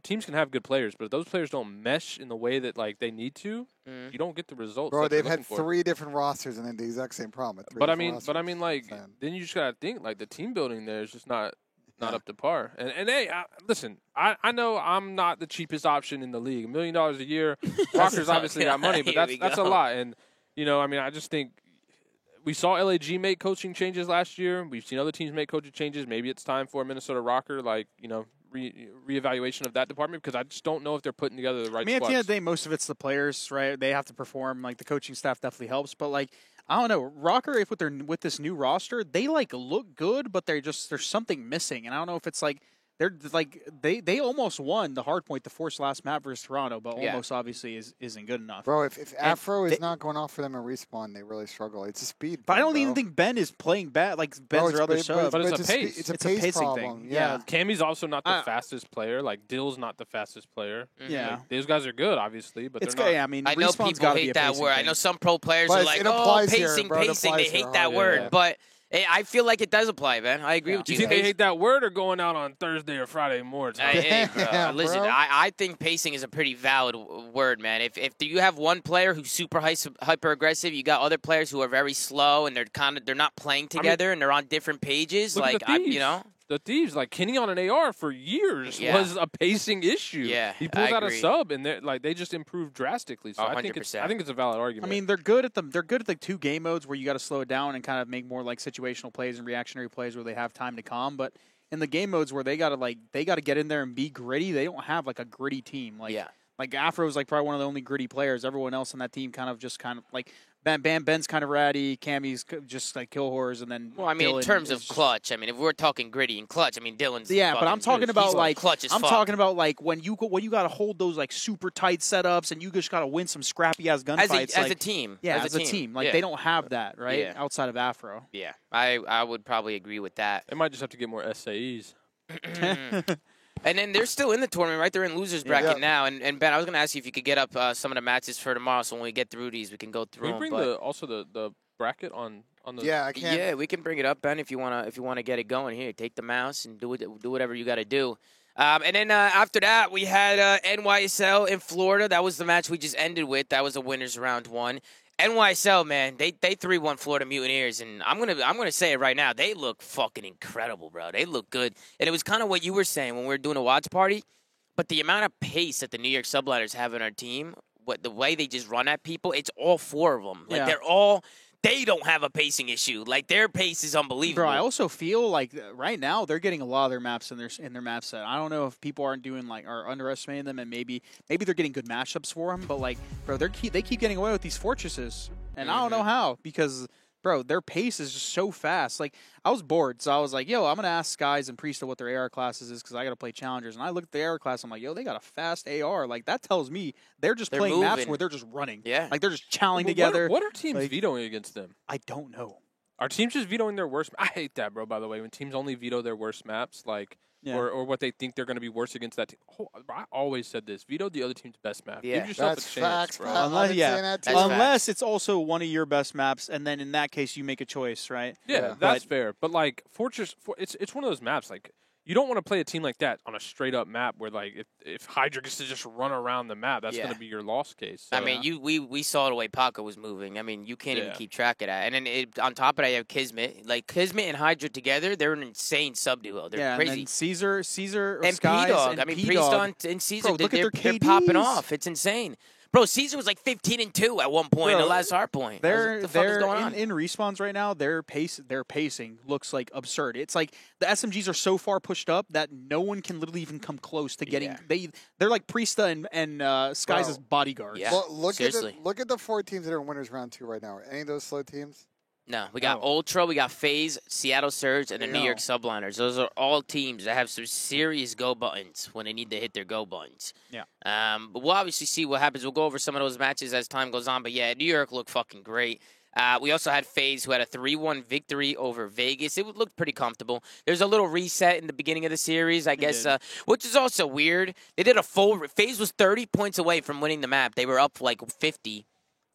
teams can have good players, but if those players don't mesh in the way that like they need to, you don't get the results. bro, that you're they've had looking for. 3 different rosters and then the exact same problem. At 3 But I different mean, rosters. like Saying. then you just gotta think like the team building there is just not Yeah. up to par. And hey, listen, I know I'm not the cheapest option in the league. $1 million a year. Rockers obviously got money, but Here we that's a go. lot. And I mean, I just think we saw LAG make coaching changes last year. We've seen other teams make coaching changes. Maybe it's time for a Minnesota Rocker, like reevaluation of that department because I just don't know if they're putting together the right. I mean, at the end of squads. the day, most of it's the players, right? They have to perform. Like the coaching staff definitely helps, but like I don't know, Rocker. With this new roster, they like look good, but there's something missing, and I don't know if it's like they're like they almost won the hard point, the forced last map versus Toronto, but Yeah. almost obviously isn't good enough. Bro, if Afro is not going off for them in respawn, they really struggle. It's a speed. But I thing, don't even bro. think Ben is playing bad. Like Bro, Ben's their other but sub. But it's a a pace. It's a It's a pace pacing problem. thing. Yeah. Cammy's also not the I- fastest player. Like Dill's not the fastest player. Yeah. Like, those guys are good, obviously, but It's they're good. not. Yeah, I mean, I know respawn's people gotta be hate a that pacing word. I thing. know some pro players But are it like, applies here, pacing, bro. It pacing. They applies here hate that hard, word. yeah. But I feel like it does apply, man. I agree with Do you. you think they guys. hate that word or going out on Thursday or Friday morning? Hey, bro, Damn, listen, bro. I think pacing is a pretty valid word, man. If you have one player who's super hyper aggressive, you got other players who are very slow and they're not playing together and they're on different pages. Look at Like the Thieves. The Thieves, like Kenny on an AR for years Yeah. was a pacing issue. Yeah, he pulls I out a agree. sub, and they just improved drastically. So I think 100%. it's a valid I argument. mean, they're good at the two game modes where you got to slow it down and kind of make more like situational plays and reactionary plays where they have time to calm. But in the game modes where they got to get in there and be gritty, they don't have like a gritty team. Like Afro's like probably one of the only gritty players. Everyone else on that team kind of like Ben's kind of ratty, Cammy's just like kill horrors, and then Well, I mean, in Dylan terms is of just- clutch, I mean, if we're talking gritty and clutch, I mean, Dylan's Yeah, but I'm talking about he's like clutch as I'm fuck. talking about like when you got to hold those like super tight setups and you just got to win some scrappy ass gunfights as a team. Yeah, as a team. Like Yeah. they don't have that, right? Yeah. Outside of Afro. Yeah, I would probably agree with that. they might just have to get more SAEs. And then they're still in the tournament, right? They're in losers bracket Yeah. now. And Ben, I was going to ask you if you could get up some of the matches for tomorrow, so when we get through these, we can go through Can we them. bring But the bracket on the? Yeah, I can't. yeah, we can bring it up, Ben, if you wanna get it going. Here, take the mouse and do whatever you got to do. And then after that, we had NYSL in Florida. That was the match we just ended with. That was a winners round one. NYSL, man, they 3-1 Florida Mutineers, and I'm gonna say it right now. They look fucking incredible, bro. They look good, and it was kind of what you were saying when we were doing a watch party. But the amount of pace that the New York Subliners have in our team, the way they just run at people, it's all four of them. Like Yeah. they don't have a pacing issue. Like their pace is unbelievable. Bro, I also feel like right now they're getting a lot of their maps in their map set. I don't know if people aren't doing are underestimating them, and maybe they're getting good matchups for them. But like, bro, they keep getting away with these fortresses, and I don't know how because. Bro, their pace is just so fast. Like, I was bored, so I was like, yo, I'm going to ask Skies and Priesta what their AR classes is because I got to play Challengers. And I looked at the AR class, I'm like, yo, they got a fast AR. Like, that tells me they're playing maps moving. where they're just running. Yeah. Like, they're just chowing What together. are teams like- vetoing against them? I don't know. Are teams just vetoing their worst? I hate that, bro. By the way, when teams only veto their worst maps, like Yeah. or what they think they're going to be worse against that team. Oh, I always said this: veto the other team's best map. Yeah. Give yourself That's a chance, facts, bro. Pat. I've Unless, been yeah. saying that too. That's Unless it's also one of your best maps, and then in that case you make a choice, right? Yeah, Yeah. that's fair. But like Fortress, it's one of those maps. Like you don't want to play a team like that on a straight up map where like if Hydra gets to just run around the map, that's Yeah. going to be your loss case. I So- mean, we saw the way Paco was moving. I mean, you can't even Yeah. keep track of that. And then on top of that, you have Kismet. Like Kismet and Hydra together, they're an insane sub duo. They're yeah, crazy. and then Caesar, And Skies, P-Dog. and I mean, P-Dog. Priest and Caesar, Bro, look at they're their popping KDs. off. It's insane. Bro, Caesar was like 15-2 at one point, Bro, the last hard point. I was like, They're what the fuck is going on? in respawns right now. Their pacing looks like absurd. It's like the SMGs are so far pushed up that no one can literally even come close to getting. Yeah. They're like Priesta and Skies' Bro. bodyguards. Yeah. Well, look seriously. at the 4 teams that are in winners round 2 right now. Are any of those slow teams? No, we got Oh. Ultra, we got FaZe, Seattle Surge, and the New No. York Subliners. Those are all teams that have some serious go buttons when they need to hit their go buttons. Yeah. But we'll obviously see what happens. We'll go over some of those matches as time goes on. But yeah, New York looked fucking great. We also had FaZe, who had a 3-1 victory over Vegas. It looked pretty comfortable. There's a little reset in the beginning of the series, I guess, did. which is also weird. They did a full. FaZe was 30 points away from winning the map. They were up like 50.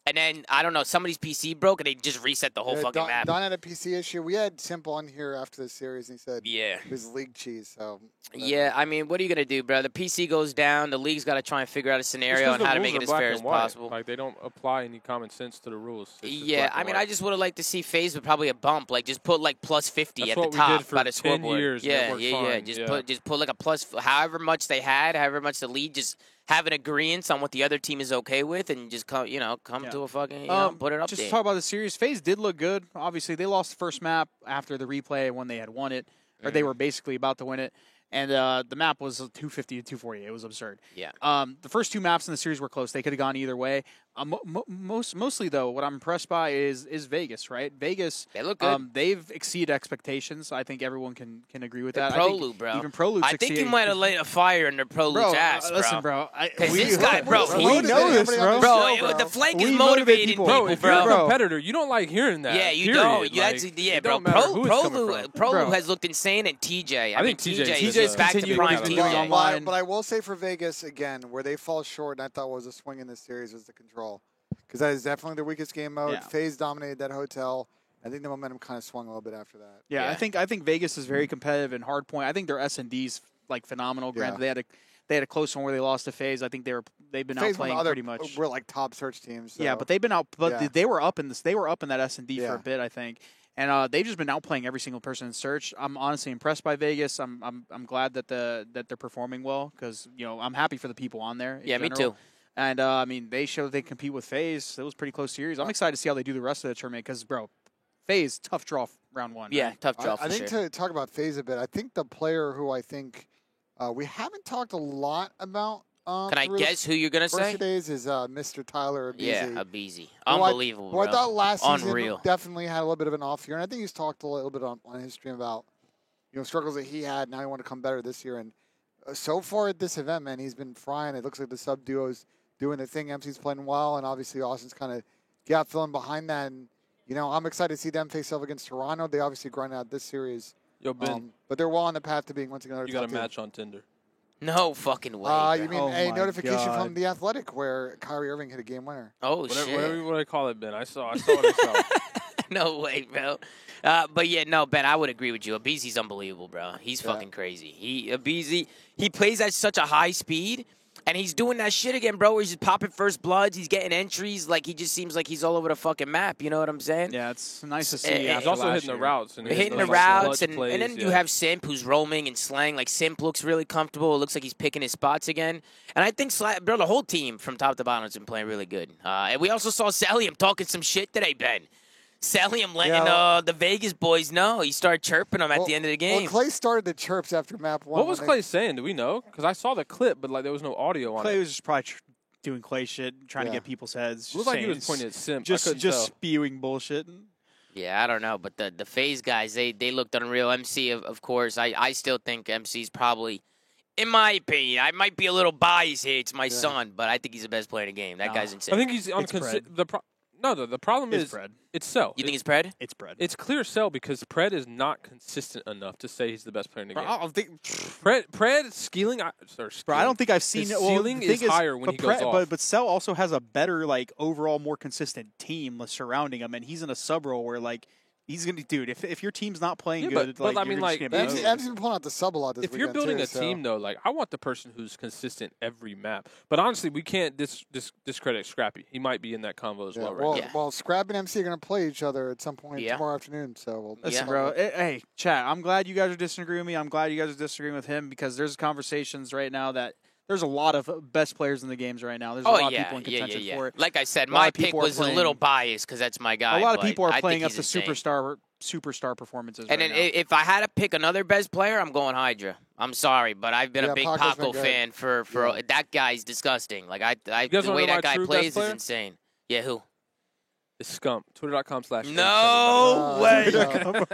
And then, I don't know, somebody's PC broke and they just reset the whole Yeah, fucking map. Don had a PC issue. We had Simple on here after the series, and he said Yeah. it was league cheese. So Yeah, I mean, what are you going to do, bro? The PC goes down. The league's got to try and figure out a It's scenario 'cause on the how to rules make it are as black fair and as white. possible. Like they don't apply any common sense to the rules. It's just Yeah, black I and mean, white. I just would have liked to see FaZe with probably a bump, like just put like plus 50 That's at the what we top did for by the 10 scoreboard. years, and it Yeah, worked yeah. fine, Just yeah. put like a plus, however much they had, however much the lead, just have an agreement on what the other team is okay with, and just come Yeah. to a fucking put it up Just there. to talk about the series, FaZe did look good. Obviously, they lost the first map after the replay when they had won it, or they were basically about to win it. And the map was 250 to 240. It was absurd. Yeah. The first 2 maps in the series were close. They could have gone either way. Mostly though, what I'm impressed by is Vegas, right? Vegas, They look good. They've exceeded expectations. I think everyone can agree with that. Prolu, bro. Even Prolu, I think you might have lit a fire under Prolu's ass, bro. Listen, bro. Because this guy, bro, we know this, bro. Bro, the flank is We motivating motivate people, people. Bro, if you're a bro. competitor, you don't like hearing that. Yeah, you period. don't. You Like, actually, it bro. don't matter who it's coming from. Prolu has looked insane, and TJ. I mean, think TJ is back to continued prime what he's been doing TJ. online. But I will say for Vegas, again, where they fall short, and I thought was a swing in this series, was the control. Because that is definitely the weakest game mode. Yeah. FaZe dominated that hotel. I think the momentum kind of swung a little bit after that. Yeah, Yeah. I think Vegas is very competitive and hardpoint. I think their S&D's like phenomenal. Granted, they had a close one where they lost to FaZe. I think they've been FaZe won outplaying other, pretty much. We're like top search teams. So. Yeah, but they've been out. But Yeah. they were up in this. They were up in that S&D for Yeah. a bit, I think. And they've just been outplaying every single person in search. I'm honestly impressed by Vegas. I'm glad that they're performing well because I'm happy for the people on there. in Yeah, me general. too. And I mean, they showed they compete with FaZe. It was a pretty close series. I'm excited to see how they do the rest of the tournament because, bro, FaZe tough draw round one. Yeah, right? tough draw for I think sure. to talk about FaZe a bit, I think the player who I think we haven't talked a lot about. Can I through guess who you're gonna the first say? days is Mr. Tyler Abizi. Yeah, Abizi. Who Unbelievable, who I bro. thought last season Unreal. definitely had a little bit of an off year, and I think he's talked a little bit on his stream about struggles that he had. Now he wanted to come better this year, and so far at this event, man, he's been frying. It looks like the sub duo's doing their thing. MC's playing well, and obviously Austin's kind of gap filling behind that. And I'm excited to see them face off against Toronto. They obviously grind out this series, Yo, Ben, but they're well on the path to being once again. you got a match on Tinder. No fucking way. bro. You mean Oh a my notification God. from The Athletic where Kyrie Irving hit a game winner? Oh Whatever, shit. whatever you want to call it, Ben. I saw what I saw. No way, bro. But yeah, no, Ben, I would agree with you. Abizi's unbelievable, bro. He's fucking crazy. Abizi, he plays at such a high speed, and he's doing that shit again, bro. Where he's just popping first bloods. He's getting entries. Like he just seems like he's all over the fucking map. You know what I'm saying? Yeah, it's nice to see. He's He's also hitting the routes. And Hitting the those routes, clutch and plays, then you yeah. have Simp who's roaming and slang. Like Simp looks really comfortable. It looks like he's picking his spots again. And I think, bro, the whole team from top to bottom has been playing really good. And we also saw Salium talking some shit today, Ben. Salium letting the Vegas boys know. He started chirping them at the end of the game. Well, Clay started the chirps after map one. What was Clay saying? Do we know? Because I saw the clip, but like there was no audio on Clay it. was just probably doing Clay shit, trying to Yeah. get people's heads. It looked like he saying- was pointing at Simp. I Just couldn't tell. spewing bullshit. Yeah, I don't know, but the FaZe guys, they looked unreal. MC, of course, I still think MC's probably, in my opinion, I might be a little biased here. It's my son, but I think he's the best player in the game. That guy's insane. I think he's on It's Pred. the problem It's is Pred. it's Cell. You think it's Pred? It's Pred. It's clear Cell because Pred is not consistent enough to say he's the best player in the Bro, game. I don't think. Pred skilling, Bro, I don't think I've seen his it. Well, ceiling the thing is higher when but he goes off. But Cell also has a better, like, overall, more consistent team surrounding him, and he's in a sub role where, like, he's gonna, dude. If your team's not playing Yeah, good, but I like, mean, you're like, just gonna be MC's been pulling out the sub a lot this if you're weekend, building too, a so. team, though, like I want the person who's consistent every map. But honestly, we can't discredit Scrappy. He might be in that convo as Yeah, well, right? well, Yeah. well, Scrap and MC are going to play each other at some point Yeah. tomorrow afternoon. So we'll Listen, Yeah. bro. Hey, chat. I'm glad you guys are disagreeing with me. I'm glad you guys are disagreeing with him because there's conversations right now that there's a lot of best players in the games right now. There's a Oh, lot of yeah, people in yeah, contention yeah. for it. Like I said, A lot my of people pick are was a playing- little biased because that's my guy. A lot of but people are I playing think up he's to insane. superstar performances. And right then now. if I had to pick another best player, I'm going Hydra. I'm sorry, but I've been Yeah, a big Paco's been Paco good. fan for Yeah. that guy's disgusting. Like guys the wanna way know that my guy true plays best is player? insane. Yeah, who? It's Scump. Twitter.com/. No way. no.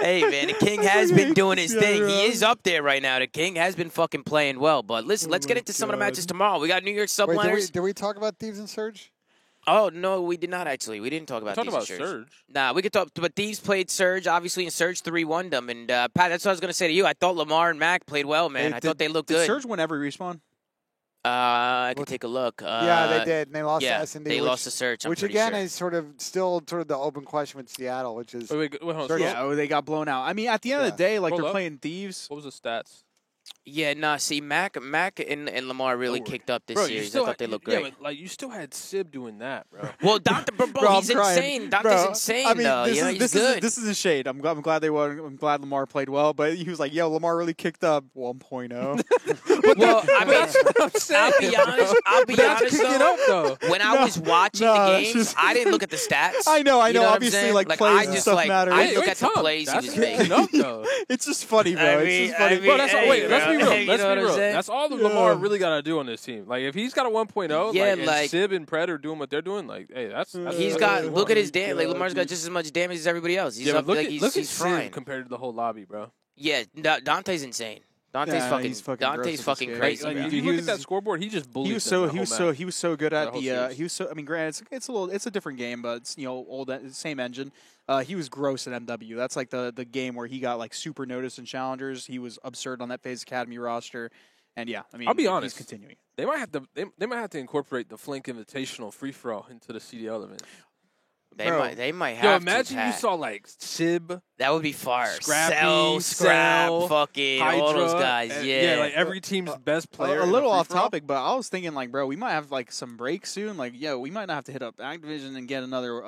Hey man, the King has been doing his thing. He is up there right now. The King has been fucking playing well. But listen, let's get into some of the matches tomorrow. We got New York Wait, subliners. did we talk about Thieves and Surge? Oh no, we did not actually. We didn't talk about Talking these about in Surge. Nah, we could talk. But Thieves played Surge, obviously, and Surge 3-1 them. And Pat, that's what I was gonna say to you. I thought Lamar and Mac played well, man. I thought they looked Did good. Surge win every respawn? I could take a look. Yeah, they did. And they lost Yeah, to S&D. they which, lost to Surge. I'm which pretty again sure. is sort of the open question with Seattle, which is Wait, hold on. Surge- Yeah, they got blown out. I mean, at the end of the day, like Hold they're up. playing Thieves. What was the stats? Yeah, nah. See, Mac and Lamar really Don't worry. kicked up this Bro, series. I thought they looked Yeah, great. but like you still had Sib doing that, bro. Well, Doctor, bro, Bro, he's I'm crying. insane. Doctor's Bro, insane, I mean, though. this You know, is he's this good. is this is a shade. I'm glad they won. I'm glad Lamar played well, but he was like, "Yo, Lamar really kicked up 1.0." Well, I mean, I'll be honest. That's kicking though. up though. When I was watching no, the it's games, just- I didn't look at the stats. I know. You what I'm Obviously, saying? like, I plays and just stuff like matter. I Hey, look wait, at the Tom, plays he that's was kicking making. up though. It's just funny, bro. I It's mean- just funny. I mean, Bro, that's hey, Wait, let's be real. You Let's know be what I'm real. saying? That's all that Lamar really got to do on this team. Like, if he's got a 1.0, Yeah, and like- Sib and Pred are doing what they're doing, like, hey, that's He's what got. you Look want. at his damage. Like Lamar's got just as much damage as everybody else. He's Yeah, up. but Like look at he's fine. Sib compared to the whole lobby, bro. Yeah, Dante's insane. Dante's Yeah, he's fucking gross Dante's with fucking this game. crazy. Like, man. If you he look was- at that scoreboard, he just bullied He was them so the he was whole so match. he was so good That at whole the series. he was so I mean granted it's a different game but it's old same engine. He was gross at MW. That's like the game where he got like super noticed in challengers. He was absurd on that FaZe Academy roster. And yeah, I mean I'll be honest. he's continuing. They might have to incorporate the Flink Invitational free for all into the CDL event. They might Yo, have. imagine to, you Pat. saw like Sib, That would be fire. Scrappy, Scrap, Cell, fucking Hydra, all those guys. and- Yeah, like every team's best player. A in the little off free-for-all. topic, but I was thinking like, bro, we might have like some breaks soon. Like, we might not have to hit up Activision and get another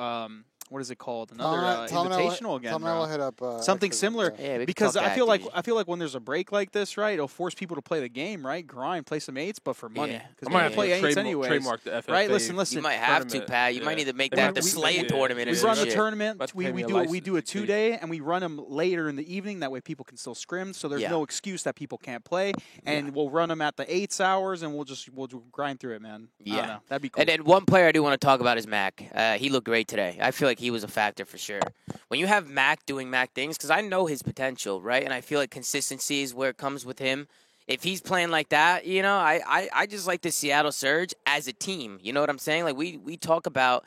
what is it called? Another invitational again. Tom and I bro. will hit up Something Activision, similar. Yeah, we could Because talk I feel Activision. like when there's a break like this, right, it'll force people to play the game, right? Grind, play some eights, but for money. Yeah. Because I might we have play to eights anyways. trademark the FFA. Right? Listen. you might have to, tournament. Pat. You Yeah. might need to make They that might- the we- Slayer yeah. tournament. We or run some a shit. tournament. About to We pay me a do license a fee. 2-day, and we run them later in the evening. That way, people can still scrim. So there's Yeah. no excuse that people can't play. And we'll run them at the 8 hours, and we'll grind through it, man. I Yeah. don't know. That'd be cool. And then one player I do want to talk about is Mac. He looked great today. I feel like he was a factor for sure. When you have Mac doing Mac things, because I know his potential, right? And I feel like consistency is where it comes with him. If he's playing like that, I just like the Seattle Surge as a team. You know what I'm saying? Like we talk about,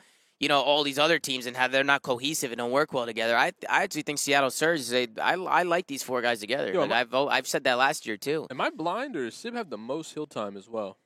all these other teams and how they're not cohesive and don't work well together. I actually think Seattle Surge I like these 4 guys together. Yo, Like I've said that last year too. Am I blind or does Sib have the most hill time as well?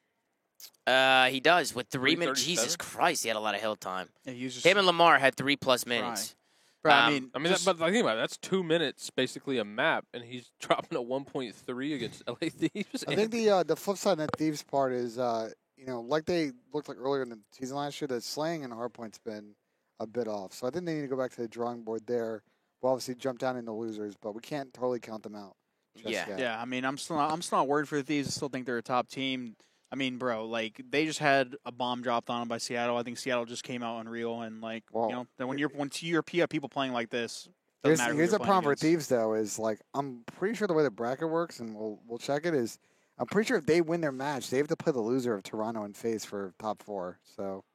He does with 3 minutes. 3:37? Jesus Christ, he had a lot of hill time. Yeah, he was just Him and Lamar had 3+ minutes. Bro, Um, I mean, But think about it. That's 2 minutes, basically a map, and he's dropping a 1.3 against LA Thieves. I think the flip side of the Thieves part is, like they looked like earlier in the season last year, the slaying and hardpoint's been a bit off. So I think they need to go back to the drawing board there. We'll obviously jump down into losers, but we can't totally count them out. just Yeah. yet. yeah, I mean, I'm still not worried for the Thieves. I still think they're a top team. I mean, bro, like they just had a bomb dropped on them by Seattle. I think Seattle just came out unreal, and like Well, then when you have people playing like this, doesn't matter who Here's you're the playing problem for against. Thieves though is like I'm pretty sure the way the bracket works, and we'll check it, is I'm pretty sure if they win their match, they have to play the loser of Toronto and FaZe for top 4. So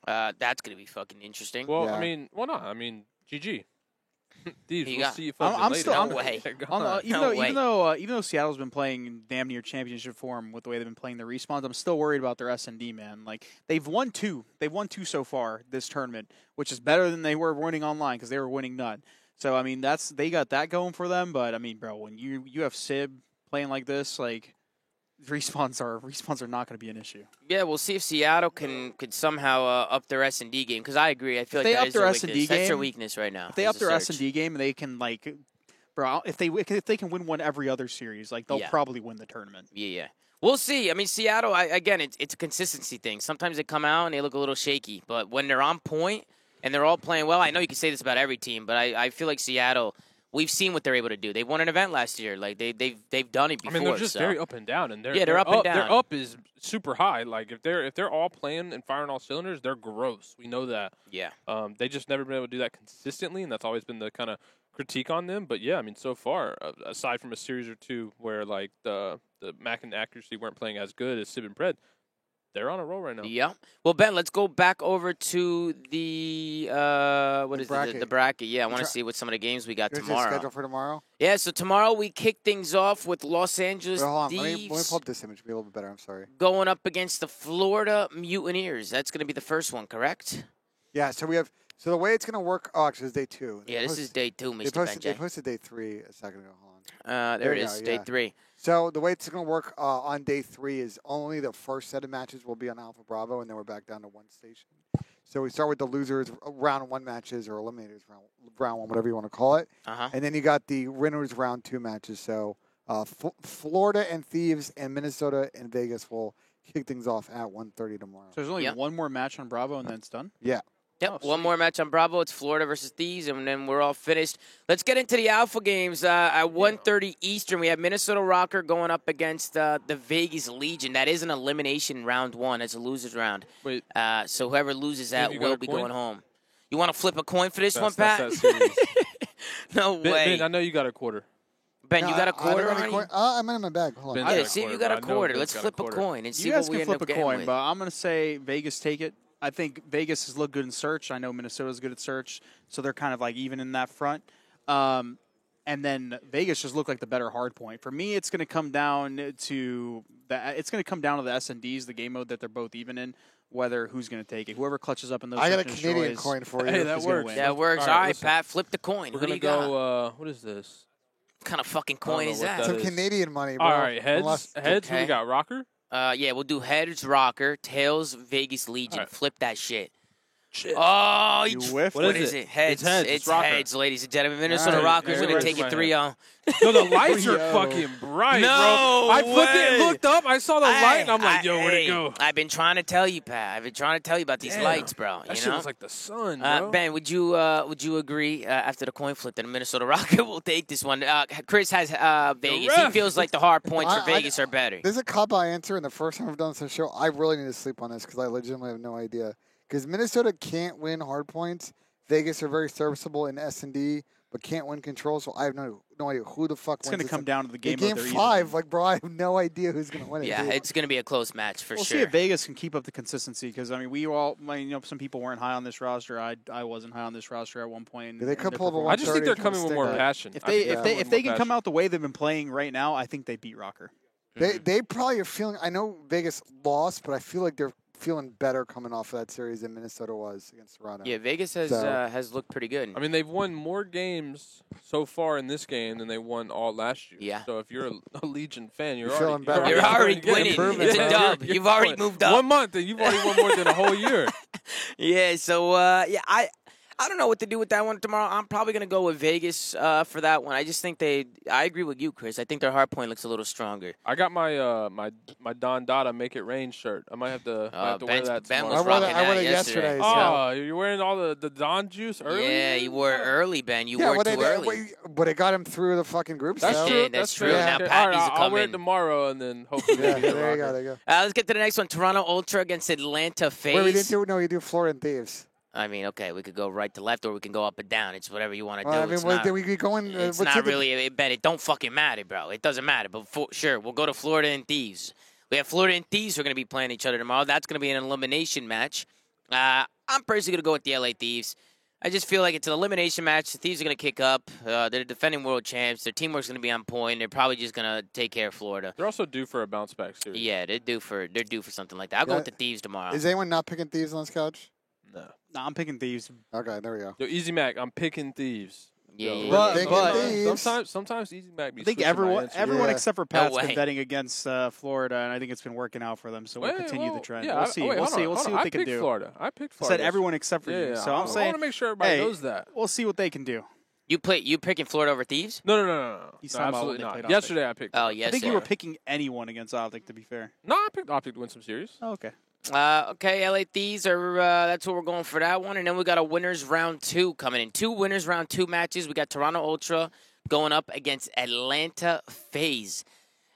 That's gonna be fucking interesting. well, Yeah. I mean, GG. Thieves, You we'll got- see you folks I'm later. still- No way. Even No though Seattle's been playing damn near championship form with the way they've been playing the respawns, I'm still worried about their S&D, man. Like they've won 2 so far this tournament, which is better than they were winning online because they were winning none. So I mean they got that going for them. But I mean, bro, when you have Sib playing like this, like respawns are not going to be an issue. Yeah, we'll see if Seattle could somehow up their S&D game, because I agree. I feel like If they that up is their their S&D weakness. That's their game- weakness right now. If they is up the their Surge. S&D game and they can like, bro, if they can win one every other series, like they'll Yeah. probably win the tournament. Yeah. We'll see. I mean, Seattle, again, it's a consistency thing. Sometimes they come out and they look a little shaky, but when they're on point and they're all playing well, I know you can say this about every team, but I feel like Seattle, we've seen what they're able to do. They won an event last year. Like they've done it I before. mean, they're just so. very up and down, and they're up and down. Their up is super high. Like if they're all playing and firing all cylinders, they're gross. We know that. Yeah. They just never been able to do that consistently, and that's always been the kind of critique on them. But yeah, I mean, so far, aside from a series or two where like the Mac and accuracy weren't playing as good as Sib and Pred, they're on a roll right now. Yeah. Well, Ben, let's go back over to the what is bracket. it? The bracket. Yeah, I want to see what some of the games we got here's the tomorrow. schedule for tomorrow. Yeah, so tomorrow we kick things off with Los Angeles Wait, hold on. Let me Thieves pull up this image. Be a little bit better. I'm sorry. going up against the Florida Mutineers. That's going to be the first one, correct? Yeah. So we have. So the way it's gonna work. Oh, actually, it's day 2. Yeah, this is day 2, They Mr. posted Benjay. day 3 a second ago. Hold on. There it we is, go, day yeah. 3. So the way it's going to work on day 3 is only the first set of matches will be on Alpha Bravo, and then we're back down to 1 station. So we start with the losers round 1 matches or eliminators round 1, whatever you want to call it, Uh-huh. and then you got the winners round 2 matches. So Florida and Thieves and Minnesota and Vegas will kick things off at 1:30 tomorrow. So there's only Yep. one more match on Bravo and then it's done. Yeah. Yep, Oh, one more match on Bravo. It's Florida versus Thieves, and then we're all finished. Let's get into the Alpha games. At 1:30 Eastern, we have Minnesota Rocker going up against the Vegas Legion. That is an elimination round 1. It's a loser's round. Wait, So whoever loses that you got will a be coin? going home. You want to flip a coin for this one, that's Pat? that series. No way. Ben, I know you got a quarter. Ben, No, you got a I don't quarter have any on coin. you? I'm in my bag. Hold on. Ben's Yeah, got a see if you quarter, got a but I know quarter. Ben's Let's got a flip a quarter. coin and see You what guys we can end flip up a getting coin, with. but I'm going to say Vegas take it. I think Vegas has looked good in search. I know Minnesota's good at search, so they're kind of like even in that front. And then Vegas just looked like the better hard point. For me, it's going to come down to the S&Ds, the game mode that they're both even in. Whether who's going to take it, whoever clutches up in those. I got a search and Canadian destroys coin for you. Hey, that is gonna works. win. That works. All All right, right, listen. Pat, flip the coin. We're What do gonna you got? go. What is this? What kind of fucking I don't coin know is what that? that Some is. Canadian money, bro. All right, heads. Unless- Heads. Who Okay. we got? Rocker. Yeah, we'll do heads, rocker, tails, Vegas Legion. All right. Flip that shit. Shit. Oh, You whiffed? What What is is it? it? Heads. It's heads. It's rocker. heads, ladies and gentlemen. Minnesota All right. Rockers Yeah, going to it take is it my 3-0. No, the lights are Yo. fucking bright, No bro. I flipped it and way. looked up. I saw the light, and I'm like, yo, where'd it go? I've been trying to tell you, Pat. I've been trying to tell you about these Damn. lights, bro. That you shit know? was like the sun, bro. Ben, would you agree after the coin flip that the Minnesota Rocket will take this one? Chris has Vegas. He ref. feels like the hard points for I- Vegas are better. This is a cop-out answer, and the first time I've done this on the show, I really need to sleep on this because I legitimately have no idea. Because Minnesota can't win hard points. Vegas are very serviceable in S&D, but can't win control, so I have no idea who the fuck It's wins going to this come thing. down to the game. Game mode they're 5, even in. like, bro, I have no idea who's going to win it. Yeah, dude. it's going to be a close match for We'll sure. see if Vegas can keep up the consistency because I mean some people weren't high on this roster. I wasn't high on this roster at one point. Yeah, they and could they're pull the performing. I just think they're 130 coming with more stick. passion. If I think they they're coming with they more can come passion. out the way they've been playing right now, I think they beat Rocker. They probably are feeling. I know Vegas lost, but I feel like they're feeling better coming off of that series than Minnesota was against Toronto. Yeah, Vegas has So- has looked pretty good. I mean, they've won more games so far in this game than they won all last year. Yeah. So if you're a Legion fan, you're You're feeling already better. You're already getting winning. improvement, It's a man. dub. You've already what, moved up. 1 month, and you've already won more than a whole year. Yeah, so I don't know what to do with that one tomorrow. I'm probably going to go with Vegas for that one. I just think I agree with you, Chris. I think their hard point looks a little stronger. I got my my Don Dada Make It Rain shirt. I might have to wear that Ben tomorrow. was rocking I wore that it yesterday. Oh, you're wearing all the Don juice early? Yeah, you wore it early, Ben. You Yeah, wore what it too early. but it got him through the fucking group That's stage. true. Yeah, that's true. Now Okay. Pat All right, needs to I'll come wear in. it tomorrow, and then hopefully Yeah, we get there you go. rocker. There you go. Let's get to the next one. Toronto Ultra against Atlanta FaZe. Wait, we didn't do. No, you do Florida and Thieves. I mean, okay, we could go right to left or we can go up and down. It's whatever you want to do. Well, I mean, It's what, not, did we go in? it's what's not the- really, Ben, it don't fucking matter, bro. It doesn't matter. But sure, we'll go to Florida and Thieves. We have Florida and Thieves who are going to be playing each other tomorrow. That's going to be an elimination match. I'm personally going to go with the LA Thieves. I just feel like it's an elimination match. The Thieves are going to kick up. They're the defending world champs. Their teamwork's going to be on point. They're probably just going to take care of Florida. They're also due for a bounce back series. Yeah, they're due for something like that. I'll go Yeah. with the Thieves tomorrow. Is anyone not picking Thieves on this couch? No. Nah, I'm picking Thieves. Okay, there we go. Yo, Easy Mac, I'm picking Thieves. Yeah, Yo, yeah, But- yeah. but- sometimes Easy Mac be I think switching my everyone answers. everyone Yeah. except for No Pat's been way. betting against Florida, and I think it's been working out for them. So we'll continue the trend. Yeah, We'll see. We'll see what I they can picked do. Florida. I picked I Florida. said everyone except for Yeah, you. yeah. So I'm I saying want to make sure everybody hey, knows that. we'll see what they can do. You picking Florida over Thieves? No. He's No, talking about when absolutely they not. played Optic. Yesterday I picked. Oh, yes. I think you were picking anyone against Optic. To be fair. No, I picked Optic to win some series. Oh, okay. Okay, LA Thieves are. That's what we're going for that one, and then we got a winners round 2 coming in. 2 winners round 2 matches. We got Toronto Ultra going up against Atlanta FaZe.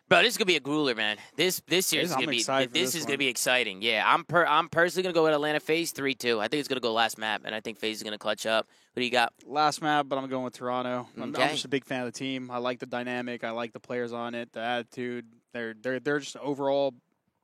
Bro, this is gonna be a grueler, man. This series is I'm gonna be. excited for This this is gonna one. be exciting. Yeah, I'm personally gonna go with Atlanta FaZe 3-2. I think it's gonna go last map, and I think FaZe is gonna clutch up. What do you got? Last map, but I'm going with Toronto. I'm Okay. just a big fan of the team. I like the dynamic. I like the players on it. The attitude. They're just overall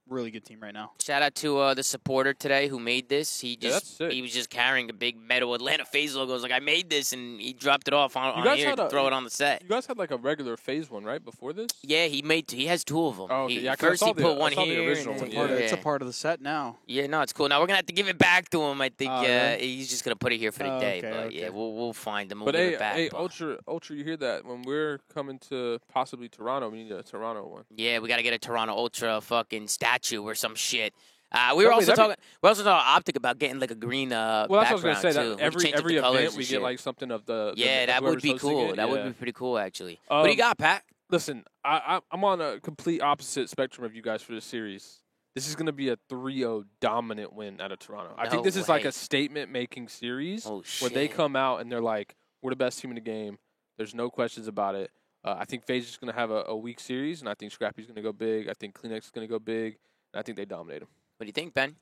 really good team right now. Shout out to the supporter today who made this. He Yeah, that's just sick. he was just carrying a big metal Atlanta FaZe logo. I was like, I made this, and he dropped it off on guys here had to a- throw it on the set. You guys had like a regular phase one, right? Before this? Yeah, he has 2 of them. Oh, okay. He- Yeah, 'cause I first saw he the- put I one saw the here. original and one, then- yeah. It's a part of the set now. Yeah, no, it's cool. Now we're gonna have to give it back to him. I think Oh, really? he's just gonna put it here for the Oh, day. okay, but okay. yeah, we'll find him. We'll But give hey, it back. hey, but- Ultra, you hear that? When we're coming to possibly Toronto, we need a Toronto one. yeah, we gotta get a Toronto Ultra fucking statue or some shit. We were That'd also be- talking. We're also talking Optic about getting like a green Well, that's what I was background gonna say. too. That We can change up every the colors event and we shit. get like something of the Yeah, that would whoever's be hosting cool. it, That would yeah. be pretty cool, actually. What do you got, Pat? Listen, I'm on a complete opposite spectrum of you guys for this series. This is going to be a 3-0 dominant win out of Toronto. I No think this is like way. a statement-making series Oh where they shit! come out and they're like, we're the best team in the game. There's no questions about it. I think FaZe is going to have a weak series, and I think Scrappy's going to go big. I think Kleenex is going to go big, and I think they dominate them. What do you think, Ben?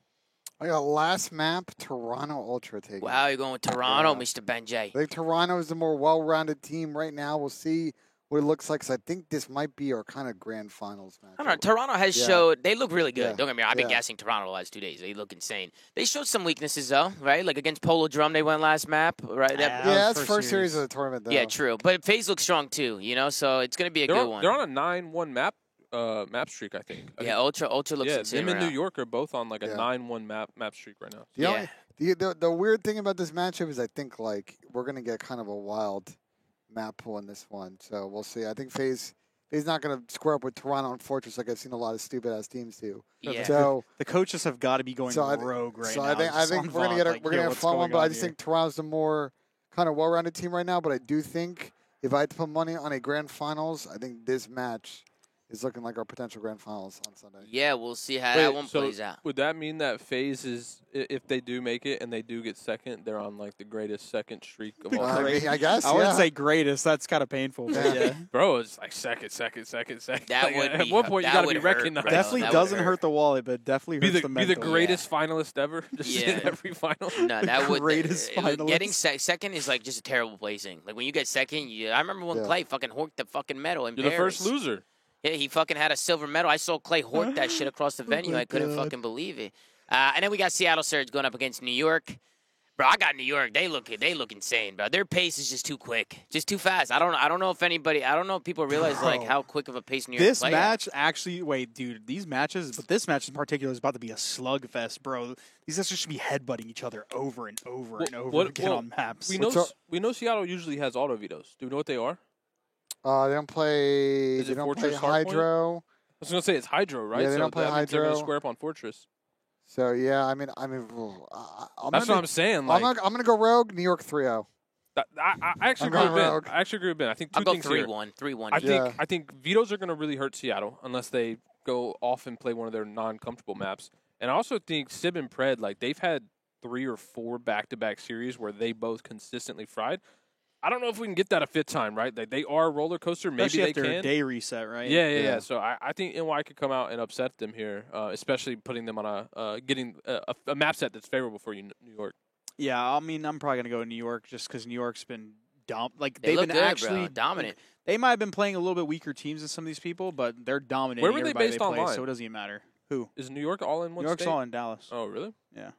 I got last map Toronto Ultra taking. Wow, you're going with Toronto, Yeah. Mr. Ben J. I think Toronto is the more well-rounded team right now. We'll see what it looks like. 'Cause I think this might be our kind of grand finals match. I don't know. Toronto has Yeah. showed they look really good. Yeah. Don't get me wrong. I've been Yeah. gassing Toronto the last 2 days. They look insane. They showed some weaknesses though, right? Like against Polo Drum, they went last map, right? Yeah. That- Yeah, was that's first first series series. of the tournament, though. yeah, true. But FaZe looks strong too, so it's gonna be a good one. They're on a 9-1 map streak, I think. Yeah, Ultra looks Yeah, insane. them and right New now. York are both on like a Yeah. 9-1 map streak right now. The the weird thing about this matchup is I think like we're gonna get kind of a wild map pool in this one, so we'll see. I think FaZe not gonna square up with Toronto and Fortress like I've seen a lot of stupid ass teams do. Yeah. So The coaches have got to be going rogue right so now. I think just on we're gonna Vaughn, get like, we're gonna yo, get a what's fun one, going but I on just here? think Toronto's the more kind of well-rounded team right now. But I do think if I had to put money on a grand finals, I think this match is looking like our potential grand finals on Sunday. Yeah, we'll see how Wait, that one so plays out. would that mean that FaZe is, if they do make it and they do get second, they're on like the greatest second streak of all Well, time? I mean, I guess. I wouldn't yeah. say greatest. That's kind of painful. But yeah. Bro, it's like second. That Like, would at be- one point, you that got to would be hurt, recognized. bro. Definitely that would doesn't hurt. hurt the wallet, but definitely Be hurts the mental. greatest finalist ever. Just Yeah. in every final. No, that would greatest getting finalist. second is like just a terrible placing. Like when you get second, I remember when Yeah. Clay fucking horked the fucking medal in You're the Paris. first loser. Yeah, he fucking had a silver medal. I saw Clay hork that shit across the venue. my I couldn't God. fucking believe it. And then we got Seattle Surge going up against New York. Bro, I got New York. They look insane, bro. Their pace is just too quick, just too fast. I don't know if people realize like Bro. how quick of a pace New York This play at. match actually, wait, dude, these matches, but this match in particular is about to be a slugfest, bro. These guys should be headbutting each other over and over and over again on maps. We What's know up? we know Seattle usually has auto vetoes. Do we know what they are? They don't play. Is They it don't play Fortress Hardpoint? Hydro. I was gonna say it's Hydro, right? Yeah, they so don't play that means they're gonna Hydro. square up on Fortress. So yeah, I mean, That's what I'm saying. Like, I'm gonna go rogue. New York 3-0. I actually I'm agree with going Ben. rogue. I actually agree with Ben. I think two I'll go things here. 3-1. 3-1. Yeah. I think vetoes are going to really hurt Seattle unless they go off and play one of their non-comfortable maps. And I also think Sib and Pred, like they've had 3 or 4 back-to-back series where they both consistently fried. I don't know if we can get that a fifth time, right? They are a roller coaster. Maybe Especially they after can. a day reset, right? Yeah. So I think NY could come out and upset them here, especially putting them on getting a map set that's favorable for you, New York. Yeah, I mean, I'm probably going to go to New York just because New York's been dumb. Like, They they've look been good, actually bro. Dominant. They might have been playing a little bit weaker teams than some of these people, but they're dominating. Where were they everybody based play, online? So it doesn't even matter. Who? Is New York all in one New York's state? all in Dallas. Oh, really? Yeah.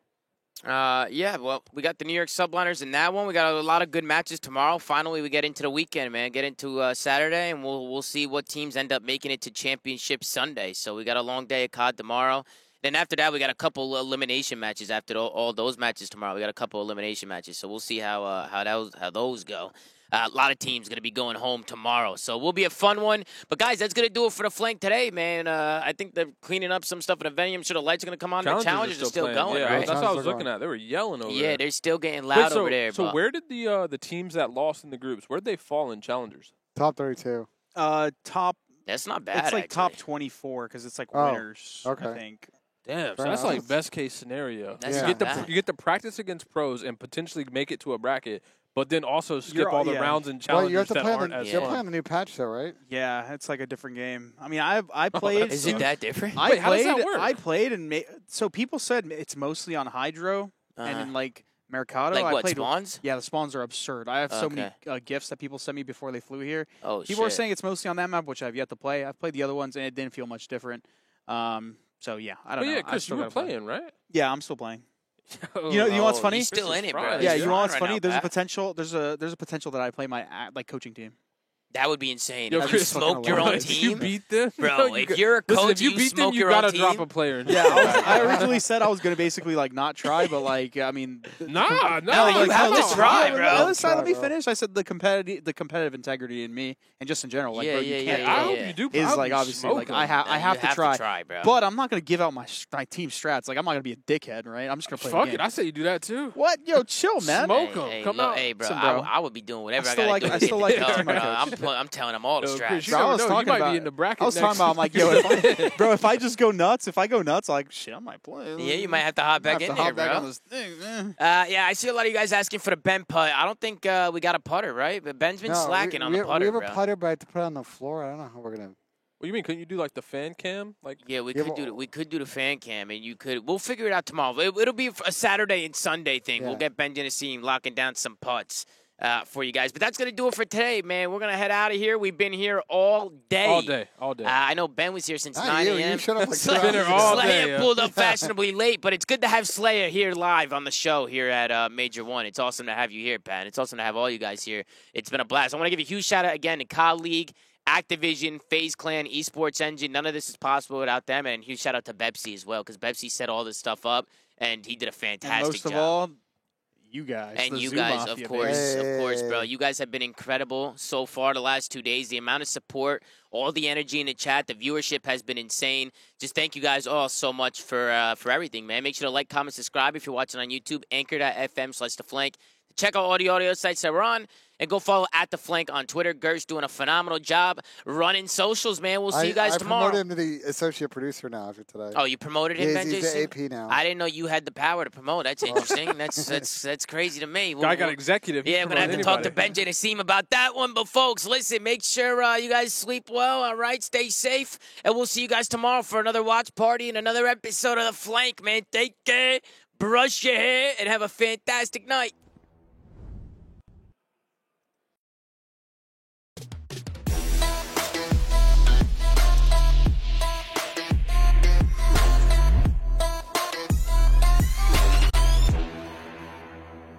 Yeah, well, we got the New York Subliners in that one. We got a lot of good matches tomorrow. Finally, we get into the weekend, man. Get into Saturday, and we'll see what teams end up making it to Championship Sunday. So we got a long day of COD tomorrow. Then after that, we got a couple elimination matches. After all those matches tomorrow, we got a couple elimination matches. So we'll see how those go. A lot of teams going to be going home tomorrow. So will be a fun one. But, guys, that's going to do it for the flank today, man. I think they're cleaning up some stuff at the venue. I'm sure the lights are going to come on. The challenges are still playing. going, Yeah, right? that's what I was Challenges are looking at. They were yelling over Yeah, there. they're still getting loud over there. So but where did the teams that lost in the groups, where'd they fall in challengers? Top 32. Top. that's not bad, It's like top actually. 24 because it's like Oh, winners. okay. I think. Damn, so Fair that's enough. like best case scenario. That's Yeah. You not get bad. you get to practice against pros and potentially make it to a bracket, but then also skip You're- all the yeah. rounds and Well, challenges you have to that play on aren't the, as you're fun. playing the new patch, though, right? Yeah, it's like a different game. I mean, I played. Is it that different? I Wait, how does played. that work? I played and so people said it's mostly on Hydro and Uh-huh. in like Mercado. Like I what, played, spawns? Yeah, the spawns are absurd. I have so many Okay. gifts that people sent me before they flew here. Oh, People shit. are saying it's mostly on that map, which I've yet to play. I've played the other ones and it didn't feel much different. So yeah, I But don't know. yeah, I Chris, still you were gotta play. playing, right? Yeah, I'm still playing. You know what's Oh, funny? He's still This in is it, bro. Friday. Yeah, He's you know on what's right funny? now, There's a Pat. potential. There's a potential that I play my like coaching team. That would be insane. Yo, If you Chris, smoked your own if If you team, beat them, bro. you If got- you're a listen, coach, if you and beat them, smoke you your gotta own drop team. a player. and Yeah, just go I back. originally said I was gonna basically like not try, but like I mean, Nah, No, you like, have come to on. try, Yeah, bro. on the other side, Try, let me bro. finish. I said the competitive integrity in me, and just in general, like Yeah, bro, yeah, you can't. yeah, I yeah, hope yeah. you do. I Is hope like you obviously smoke like them. I You have to try, bro. but I'm not gonna give out my team strats. Like I'm not gonna be a dickhead, right? I'm just gonna play. the Fuck game. it, I say you do that too. What? Yo, chill, man. Smoke. Hey, 'em. hey, Come look, out. hey, bro, Listen, bro. I would be doing whatever I I still gotta like- do. I to get still the like dub, the team I bro. coach. I'm telling them all the Yo, strats. Chris, you Bro, I never was know. You talking might about- be in the bracket. I was next talking about, I'm like, yo, bro, if I just go nuts, like, shit, I might play. Yeah, you might have to hop back in there, back bro. on this thing. Yeah, I see a lot of you guys asking for the Ben putt. I don't think we got a putter, right? But Ben's been slacking on the putter, we have bro. a putter, but I have to put it on the floor. I don't know how we're gonna. What do you mean? Couldn't you do like the fan cam? Like, Yeah, we Yeah, could but- do we could do the fan cam, and you could. We'll figure it out tomorrow. It'll be a Saturday and Sunday thing. Yeah. We'll get Ben Genesee locking down some putts, for you guys. But that's going to do it for today, man. We're going to head out of here. We've been here all day. All day. I know Ben was here since Not 9 you. a.m. You shut up like Been here all day, Slayer yeah. pulled up fashionably late, but it's good to have Slayer here live on the show here at Major One. It's awesome to have you here, Pat. It's awesome to have all you guys here. It's been a blast. I want to give a huge shout out again to Colleague, Activision, FaZe Clan, Esports Engine. None of this is possible without them. And huge shout out to Bepsi as well, because Bepsi set all this stuff up, and he did a fantastic And most job. of all, you guys. And the you Zoo guys, Mafia, of course, baby. bro. You guys have been incredible so far the last 2 days. The amount of support, all the energy in the chat, the viewership has been insane. Just thank you guys all so much for everything, man. Make sure to like, comment, subscribe if you're watching on YouTube, anchor.fm/theflank. Check out all the audio sites that we're on, and go follow @theflank on Twitter. Gert's doing a phenomenal job running socials, man. We'll see you guys tomorrow. I promoted him to the associate producer now after today. Oh, you promoted him, Ben He's JC? the AP now. I didn't know you had the power to promote. That's interesting. That's crazy to me. Guy got executive. Yeah, I'm going to have to talk to Ben J. Naseem about that one. But, folks, listen, make sure you guys sleep well, all right? Stay safe. And we'll see you guys tomorrow for another watch party and another episode of The Flank, man. Take care, brush your hair, and have a fantastic night.